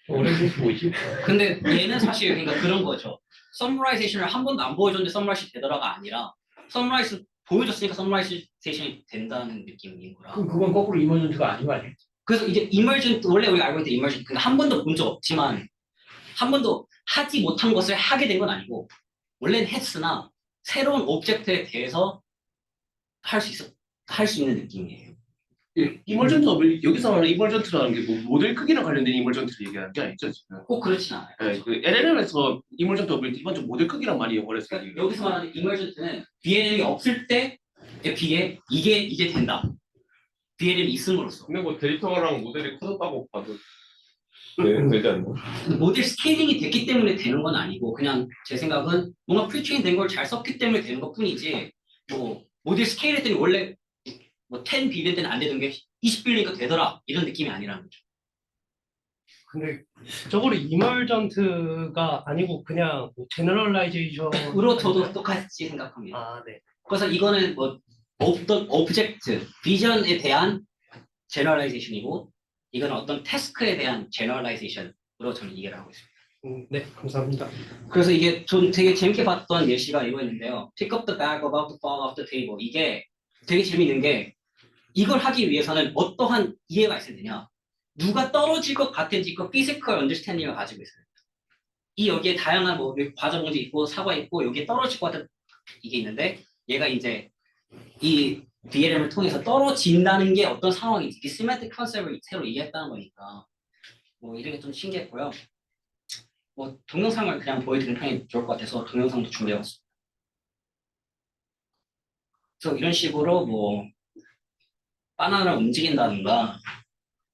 오랜 게 있지. 근데 얘는 사실 그러니까 그런 거죠. 서머라이제이션을 한 번도 안 보여줬는데 서머라이즈 되더라가 아니라 서머라이즈 보여줬으니까 서머라이제이션이 된다는 느낌인 거라. 그럼 그건 거꾸로 이머전트가 아닌 거 아니에요? 그래서 이제 emergent 원래 우리가 알고 있던 emergent 그러니까 한 번도 본 적 없지만 한 번도 하지 못한 것을 하게 된 건 아니고 원래는 했으나 새로운 오브젝트에 대해서 할 수 있는 느낌이에요. 이멀전트 여기서 말하는 이멀전트라는 게 뭐 모델 크기랑 관련된 이멀전트를 얘기하는 게 아니죠 지금. 꼭 그렇진 않아요. 네, 그 LLM에서 이멀전트 어빌리티 이건 좀 모델 크기랑 많이 연관해서 그러니까 여기서 말하는 emergent는 BLM이 없을 때에 비해 이게 된다. BLM이 있음으로써. 근데 뭐 데이터랑 모델이 커졌다고 봐도 되지 않나? 모델 스케일링이 됐기 때문에 되는 건 아니고 그냥 제 생각은 뭔가 프리트레인 된 걸 잘 썼기 때문에 되는 것 뿐이지 뭐 모델 스케일 했더니 원래 뭐 10 빌리언 때는 안 되던 게 20 빌리언이니까 되더라 이런 느낌이 아니라는 거죠. 근데 저거를 이멀전트가 아니고 그냥 뭐 제너럴라이제이션 으로 저도 똑같이 생각합니다. 아, 네. 그래서 이거는 뭐 어떤 오브젝트, 비전에 대한 제너럴라이제이션이고 이건 어떤 태스크에 대한 제너럴라이제이션으로 저는 이해를 하고 있습니다. 네, 감사합니다. 그래서 이게 좀 되게 재밌게 봤던 예시가 이거였는데요. Pick up the bag about to fall off the table. 이게 되게 재밌는 게 이걸 하기 위해서는 어떠한 이해가 있어야 되냐. 누가 떨어질 것 같은지 그 피지컬 언더스탠딩을 가지고 있어요. 이 여기에 다양한 뭐 여기 과자 봉지 있고 사과 있고 여기에 떨어질 것 같은 이게 있는데 얘가 이제 이 DLM을 통해서 떨어진다는 게 어떤 상황인지 이 시메트릭 컨셉을 새로 이해했다는 거니까 뭐 이런 게 좀 신기했고요. 뭐 동영상을 그냥 보여드리는 편이 좋을 것 같아서 동영상도 준비해봤습니다. 그래서 이런 식으로 뭐 바나나를 움직인다든가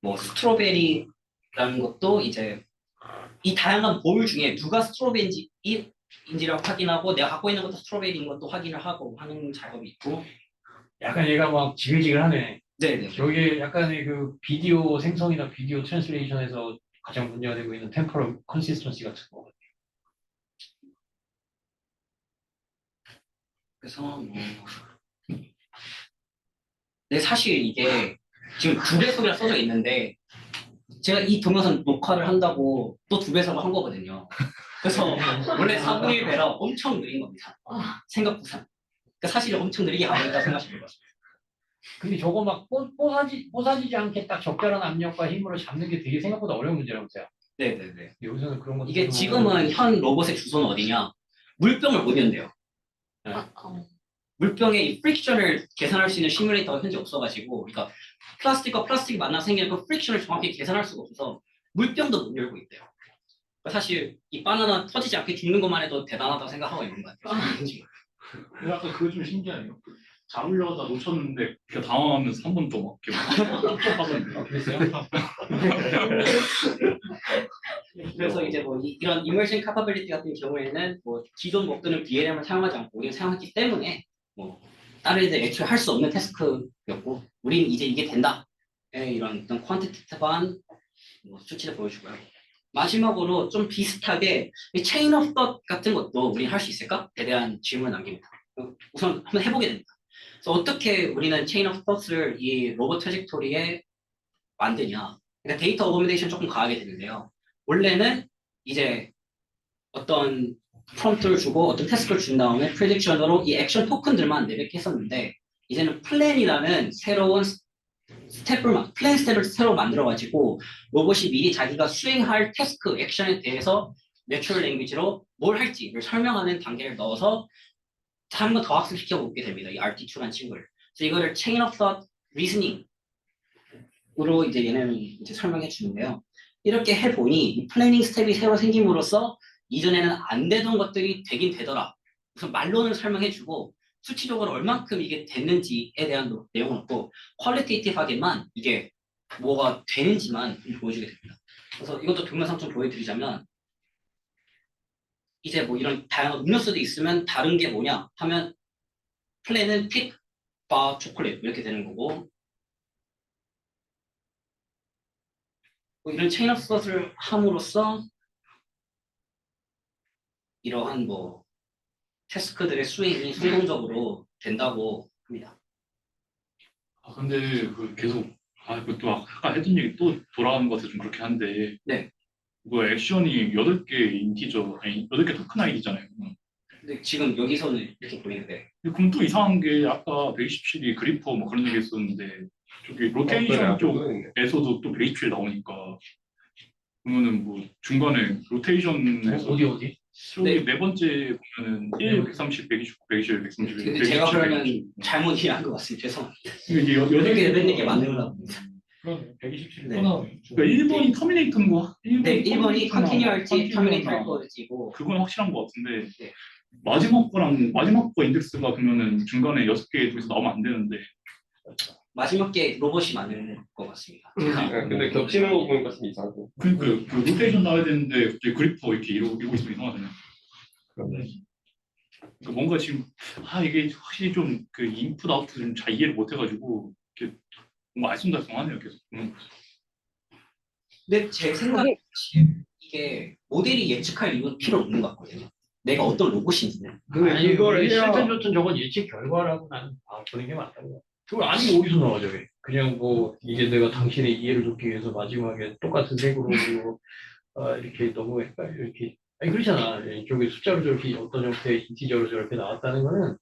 뭐 스트로베리라는 것도 이제 이 다양한 볼 중에 누가 스트로베리인지를 확인하고 내가 갖고 있는 것도 스트로베리인 것도 확인을 하고 하는 작업이 있고 약간 얘가 막 지글지글하네. 네네 저게 약간의 그 비디오 생성이나 비디오 트랜스레이션에서 가장 문제가 되고 있는 템포럴 컨시스턴시 같은 거. 그래서 뭐 근데 사실 이게 지금 2배속이라 써져 있는데 제가 이 동영상 녹화를 한다고 또 2배속을 한 거거든요. 그래서 원래 4분의1배라 엄청 느린 겁니다. 생각보다. 그러니까 사실 엄청 느리게 가고 있다고 생각하시면 될 것 같습니다. 근데 저거 막 뽀사지지 않게 딱 적절한 압력과 힘으로 잡는 게 되게 생각보다 어려운 문제라고 생각해요. 네네네. 여기서는 그런 것도 이게 지금은 현 로봇의 주소는 어디냐? 물병을 못 연대요. 물병의 이 프릭션을 계산할 수 있는 시뮬레이터가 현재 없어가지고, 그러니까 플라스틱과 플라스틱이 만나서 생기는 그 프릭션을 정확히 계산할 수가 없어서 물병도 못 열고 있대요. 그러니까 사실 이 바나나 터지지 않게 죽는 것만 해도 대단하다고 생각하고 있는 것 같아요. 지금. 근데 아까 그거 좀 신기하네요. 잡으려다 놓쳤는데 그냥 당황하면서 한 번 더 막 이렇게 하던데. 그랬어요? 그래서 이제 뭐 이런 이머션 카파빌리티 같은 경우에는 뭐 기존 목표는 BLM을 사용하지 않고 우리가 사용했기 때문에 뭐 다른 애들 애초에 할 수 없는 태스크였고 우린 이제 이게 된다. 이런 어떤 퀀티티티브한 뭐 수치를 보여주고요. 마지막으로 좀 비슷하게 체인 오브 థ 같은 것도 우리 할 수 있을까?에 대한 질문을 남깁니다. 우선 한번 해보게 됩니다. 그래서 어떻게 우리는 체인 오브 థ를 이 로봇 트래젝토리에 만드냐? 그러니까 데이터 어거미네이션 조금 가하게 되는데요. 원래는 이제 어떤 프롬프트를 주고 어떤 태스크를 준 다음에 프레딕션으로 이 액션 토큰들만 내백했었는데 이제는 플랜이라는 새로운 플랜 스텝을 새로 만들어가지고 로봇이 미리 자기가 수행할 태스크, 액션에 대해서 내추럴 랭귀지로 뭘 할지를 설명하는 단계를 넣어서 한 번 더 학습시켜 보게 됩니다. 이 RT2라는 친구를. 그래서 이거를 Chain of Thought Reasoning으로 이제 얘네는 이제 설명해 주는데요. 이렇게 해보니 이 플래닝 스텝이 새로 생김으로써 이전에는 안 되던 것들이 되긴 되더라. 우선 말로는 설명해주고 수치적으로 얼만큼 이게 됐는지에 대한 내용은 없고 퀄리테이티브하게만 이게 뭐가 되는지만 보여주게 됩니다. 그래서 이것도 동영상 좀 보여드리자면 이제 뭐 이런 다양한 음료수도 있으면 다른 게 뭐냐 하면 플랜은 픽, 바, 초콜릿 이렇게 되는 거고 뭐 이런 체인 오브 థ를 함으로써 이러한 뭐 태스크들의 수행이 성공적으로 된다고 합니다. 아 근데 그 계속 그것도 아까 했던 얘기 또 돌아가는 것 같아서 좀 그렇긴 한데 네. 이거 액션이 8개 인티저 아니 8개 토큰 아이디잖아요. 근데 지금 여기서는 이렇게 보이는데 그럼 또 이상한 게 아까 127이 그리퍼 뭐 그런 얘기 했었는데 저기 로테이션 쪽에서도 또 127 나오니까 그러면은 뭐 중간에 로테이션에서 어디? 저기 네 번째 보면은 1, 130, 129, 121, 131, 근데 제가 그러면 잘못 이해한 것 같습니다. 죄송합니다. 이게 이렇게 몇 개 맞는구나. 그럼 127이 네. 또 나오네. 그러니까 1번이 터미네이터인 거. 네, 1번이 컨티뉴얼티 터미네이터 할 거지고 그건 확실한 것 같은데 네. 마지막 거 인덱스가 그러면은 중간에 6개 중에서 나오면 안 되는데 마지막 게 로봇이 만드는 것 같습니다. 근데 겹치는 거 보니까 좀 이상하고. 그 로테이션 나와야 되는데 갑자기 그리퍼 이렇게 이러고 있으면 이상하잖아요. 그러네. 그러니까 뭔가 지금 이게 확실히 좀 그 인풋 아웃풋 좀 잘 이해를 못 해가지고 이렇게 뭔가 알쏭달쏭하네요 계속. 근데 제 생각에 이게 모델이 예측할 이유는 필요 없는 것 같거든요. 내가 어떤 로봇인지는. 아니 이걸 실전 좋든 저건 예측 결과라고 나는 보는 게 맞다고. 그걸 아니 어디서 나와 저게? 그냥 뭐 이게 내가 당신의 이해를 돕기 위해서 마지막에 똑같은 색으로 그리고 이렇게 너무 이렇게 아니 그렇잖아. 이쪽에 숫자로 저렇게 어떤 형태의 인티저로 저렇게 나왔다는 거는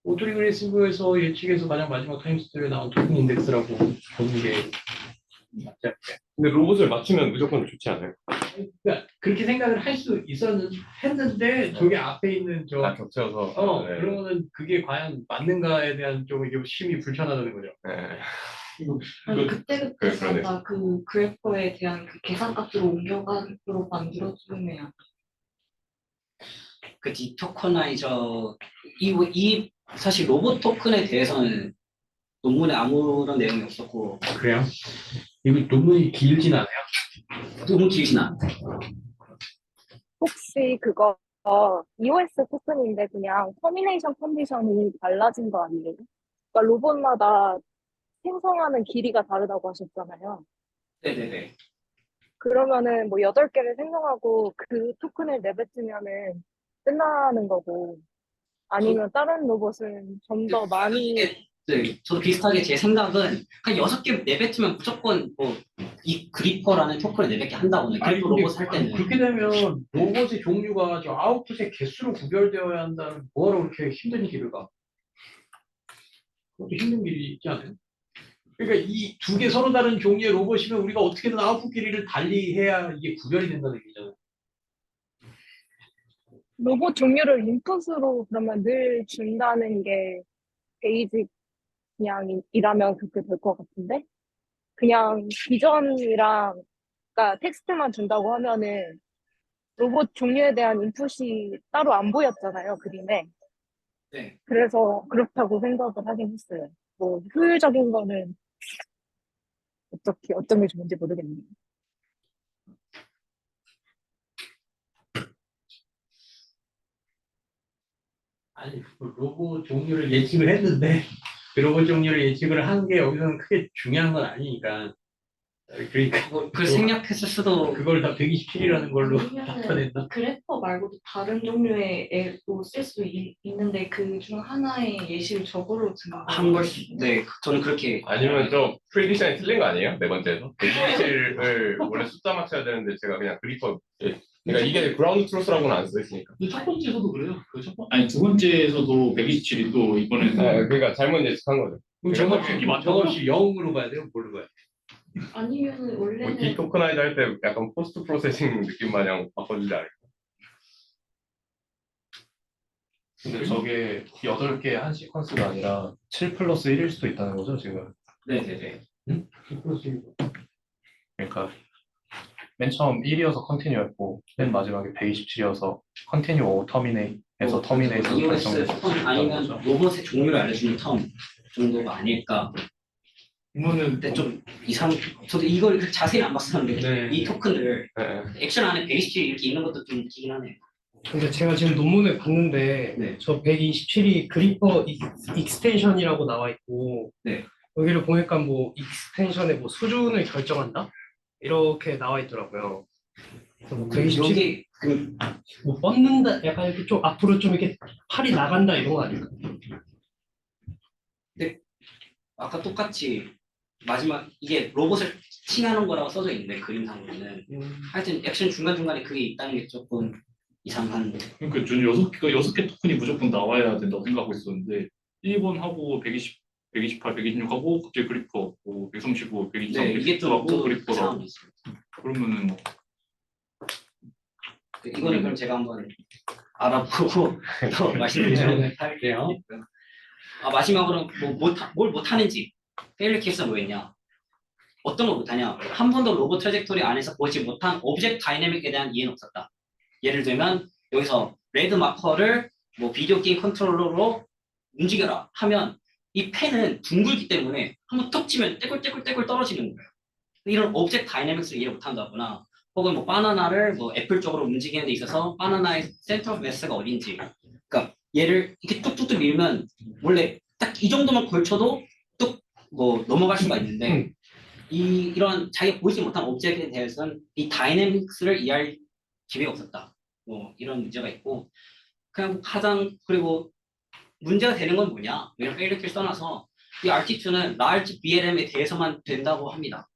오토리그레시브에서 예측해서 가장 마지막 타임스텝에 나온 토큰 인덱스라고 보는 게 맞지 않게. 근데 로봇을 맞추면 무조건 좋지 않아요? 그러니까 그렇게 생각을 할 수 했는데 저게 앞에 있는 다 겹쳐서. 네. 그러면은 그게 과연 맞는가에 대한 좀 이게 심히 불편하다는 거죠. 네. 아니, 그러네. 그때그때마다 그 그래퍼에 대한 그 계산값으로 옮겨가도록 만들어주면 그 디토커나이저 이 사실 로봇 토큰에 대해서는 논문에 아무런 내용이 없었고 그래요? 이거 논문이 길진 않아요? 너무 길진 않대. 혹시 그거 EOS 토큰인데 그냥 터미네이션 컨디션이 달라진 거 아니에요? 그러니까 로봇마다 생성하는 길이가 다르다고 하셨잖아요. 네네네. 그러면은 뭐 8개를 생성하고 그 토큰을 내뱉으면은 끝나는 거고 아니면 다른 로봇은 좀 더 많이 네, 저도 비슷하게 제 생각은 한 6개 내뱉으면 무조건 뭐 이 그리퍼라는 토큰을 내뱉게 한다고는 아니, 그리퍼 근데 로봇 할 때는 그렇게 되면 로봇의 종류가 저 아웃풋의 개수로 구별되어야 한다는 뭐하러 그렇게 힘든 길을 가? 그것도 힘든 길이 있지 않아요? 그러니까 이 두 개 서로 다른 종류의 로봇이면 우리가 어떻게든 아웃풋 길이를 달리해야 이게 구별이 된다는 얘기잖아요. 로봇 종류를 인풋으로 그러면 늘 준다는 게 베이직 그냥 이라면 그렇게 될 것 같은데 그냥 비전이랑 그러니까 텍스트만 준다고 하면은 로봇 종류에 대한 인풋이 따로 안 보였잖아요, 그림에. 네. 그래서 그렇다고 생각을 하긴 했어요. 뭐 효율적인 거는 어떤 게 좋은지 모르겠네요. 아니, 그 로봇 종류를 예측을 했는데 그 로봇 종류를 예측을 한 게 여기서는 크게 중요한 건 아니니까. 그러니까 그걸 생략했을 수도 그걸 다 127이라는 걸로 아니면은 나타낸다. 그래퍼 말고도 다른 종류의 애로 쓸 수 있는데 그 중 하나의 예시를 저거로 든 한 걸, 네, 저는 그렇게 아니면 저 프리딕션이 틀린 거 아니에요? 네 번째에서? 127을 원래 숫자 맞춰야 되는데 제가 그냥 그리퍼. 그러니까 이게 그라운드 트루스라고는 안 써있으니까. 근데 첫 번째에서도 그래요. 아니 두 번째에서도 127이 또 이번에는 그러니까 잘못 예측한 거죠. 그럼 정없이 0으로 가야 돼요? 뭘로 가야 돼요? 아니면은 뭐 원래는 디토커나이즈 할 때 약간 포스트 프로세싱 느낌 마냥 바꿔주지 않을까? 근데 저게 8개 한 시퀀스가 아니라 7 플러스 1일 수도 있다는 거죠, 지금. 네네네. 그러니까 맨 처음 1이어서 컨티뉴였고 맨 마지막에 127이어서 컨티뉴 오 터미네이트에서 터미네이트로 EOS 결정돼서 토큰 아니면 로봇의 종류를 알려주는 텀 정도가 아닐까. 이거는 근데 좀 이상, 저도 이걸 자세히 안 봤었는데 네. 이 토큰을 네. 액션 안에 127 이렇게 있는 것도 좀 웃기긴 하네요. 근데 제가 지금 논문을 봤는데 네. 저 127이 그리퍼 익스텐션이라고 나와 있고 네. 여기를 보니까 뭐 익스텐션의 뭐 수준을 결정한다? 이렇게 나와 있더라고요. 그래서 뭐 127이 여기 그 뭐 뻗는다, 약간 이렇게 좀 앞으로 좀 이렇게 팔이 나간다 이런 거 아닐까? 아까 똑같이 마지막 이게 로봇을 칭하는 거라고 써져 있는데 그림상으로는 하여튼 액션 중간중간에 그게 있다는 게 조금 이상한. 그러니까 저는 6개 토큰이 무조건 나와야 된다고 생각하고 있었는데 1번 하고 120, 128, 126 하고 갑자기 그리퍼, 뭐 135, 123, 네, 이게 127 하고 좀 그리퍼라고 상황이 있어요. 그러면은 뭐 이거는 그럼 제가 한번 알아보고 더 말씀드리도록 할게요. 마지막으로 뭘 못하는지 페일리 케이스가 뭐였냐, 어떤 걸 못하냐, 한 번도 로봇 트래젝토리 안에서 보지 못한 오브젝트 다이내믹에 대한 이해는 없었다. 예를 들면 여기서 레드 마커를 뭐 비디오 게임 컨트롤러로 움직여라 하면 이 펜은 둥글기 때문에 한번 톡 치면 떼굴떼굴떼굴 떨어지는 거예요. 이런 오브젝트 다이내믹스를 이해 못한다거나 혹은 뭐 바나나를 뭐 애플 쪽으로 움직이는 데 있어서 바나나의 센터 매스가 어딘지, 그러니까 얘를 이렇게 뚝뚝뚝 밀면 원래 딱 이 정도만 걸쳐도 뚝 뭐 넘어갈 수가 있는데 이런 자기가 보이지 못한 오브젝트에 대해서는 이 다이내믹스를 이해할 기회가 없었다. 뭐 이런 문제가 있고, 그냥 가장 그리고 문제가 되는 건 뭐냐, 이런 페일리키를 써놔서 이 RT2는 large BLM에 대해서만 된다고 합니다.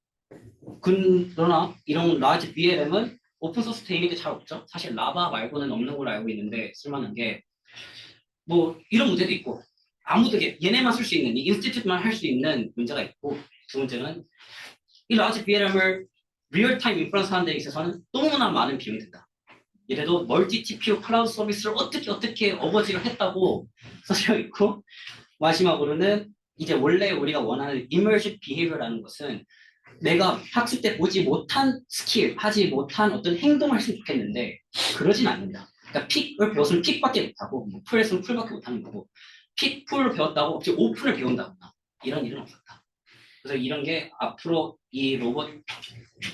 그러나 이런 large BLM은 오픈소스 돼 있는 게 잘 없죠. 사실 라바 말고는 없는 걸로 알고 있는데 쓸만한 게 뭐 이런 문제도 있고, 아무도 얘네만 쓸 수 있는 이 인스티튜트만 할 수 있는 문제가 있고, 두 번째는 이 라지 VLM을 리얼타임 인프런스 하는 데 있어서는 너무나 많은 비용이 든다. 이래도 멀티 TPU 클라우드 서비스를 어떻게 어거지를 했다고 써져 있고, 마지막으로는 이제 원래 우리가 원하는 immersive behavior라는 것은 내가 학습 때 보지 못한 스킬, 하지 못한 어떤 행동을 했으면 좋겠는데 그러진 않는다. 그러니까 픽을 배웠으면 픽밖에 못하고, 뭐 풀했으면 풀밖에 못하는 거고, 픽, 풀을 배웠다고 혹시 오픈을 배운다거나 이런 일은 없었다. 그래서 이런 게 앞으로 이 로봇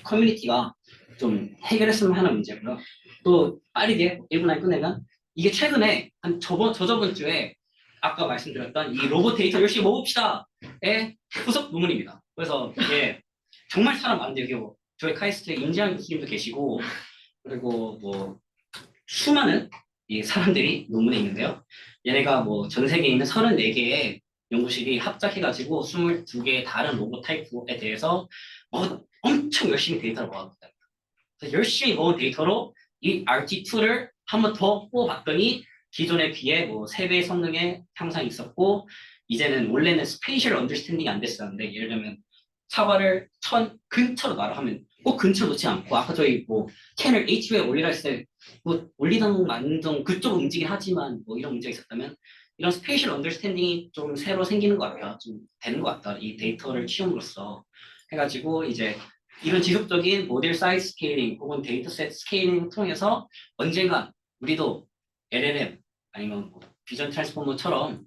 커뮤니티가 좀 해결했으면 하는 문제고요. 또 빠르게 1분 안에 끝내면, 이게 최근에 한 저저번 주에 아까 말씀드렸던 이 로봇 데이터 열심히 모읍시다의 후속 논문입니다. 그래서 이게 정말 사람 많은데, 여기 뭐 저희 카이스트에 임지한 교수님도 계시고, 그리고 뭐 수많은 이 사람들이 논문에 있는데요. 얘네가 뭐 전 세계에 있는 34개의 연구실이 합작해가지고 22개의 다른 로봇 타입에 대해서 엄청 열심히 데이터를 모았거든요. 그래서 열심히 모은 데이터로 이 RT2를 한 번 더 뽑아봤더니 기존에 비해 뭐 3배의 성능의 향상이 있었고, 이제는 원래는 스페이셜 언더스탠딩이 안 됐었는데, 예를 들면 사과를 천 근처로 놔라 하면 꼭 근처 놓지 않고, 아까 저희 뭐 캔을 HV에 올리라 했을 때 뭐 올리던 만든 그쪽 움직이긴 하지만 뭐 이런 문제가 있었다면, 이런 스페이셜 언더스탠딩이 좀 새로 생기는 것 같아요. 좀 되는 것 같다. 이 데이터를 키움으로써 해가지고 이제 이런 지속적인 모델 사이즈 스케일링 혹은 데이터셋 스케일링을 통해서 언젠가 우리도 LLM 아니면 뭐 비전 트랜스포머처럼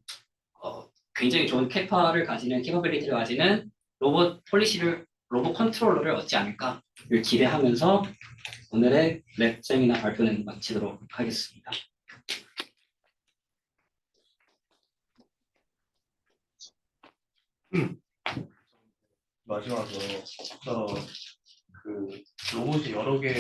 굉장히 좋은 캐파를 가지는 캐퍼빌리티를 가지는 로봇 컨트롤러를 얻지 않을까를 기대하면서 오늘의 랩 세미나 발표는 마치도록 하겠습니다. 마지막으로 그 로봇이 여러 개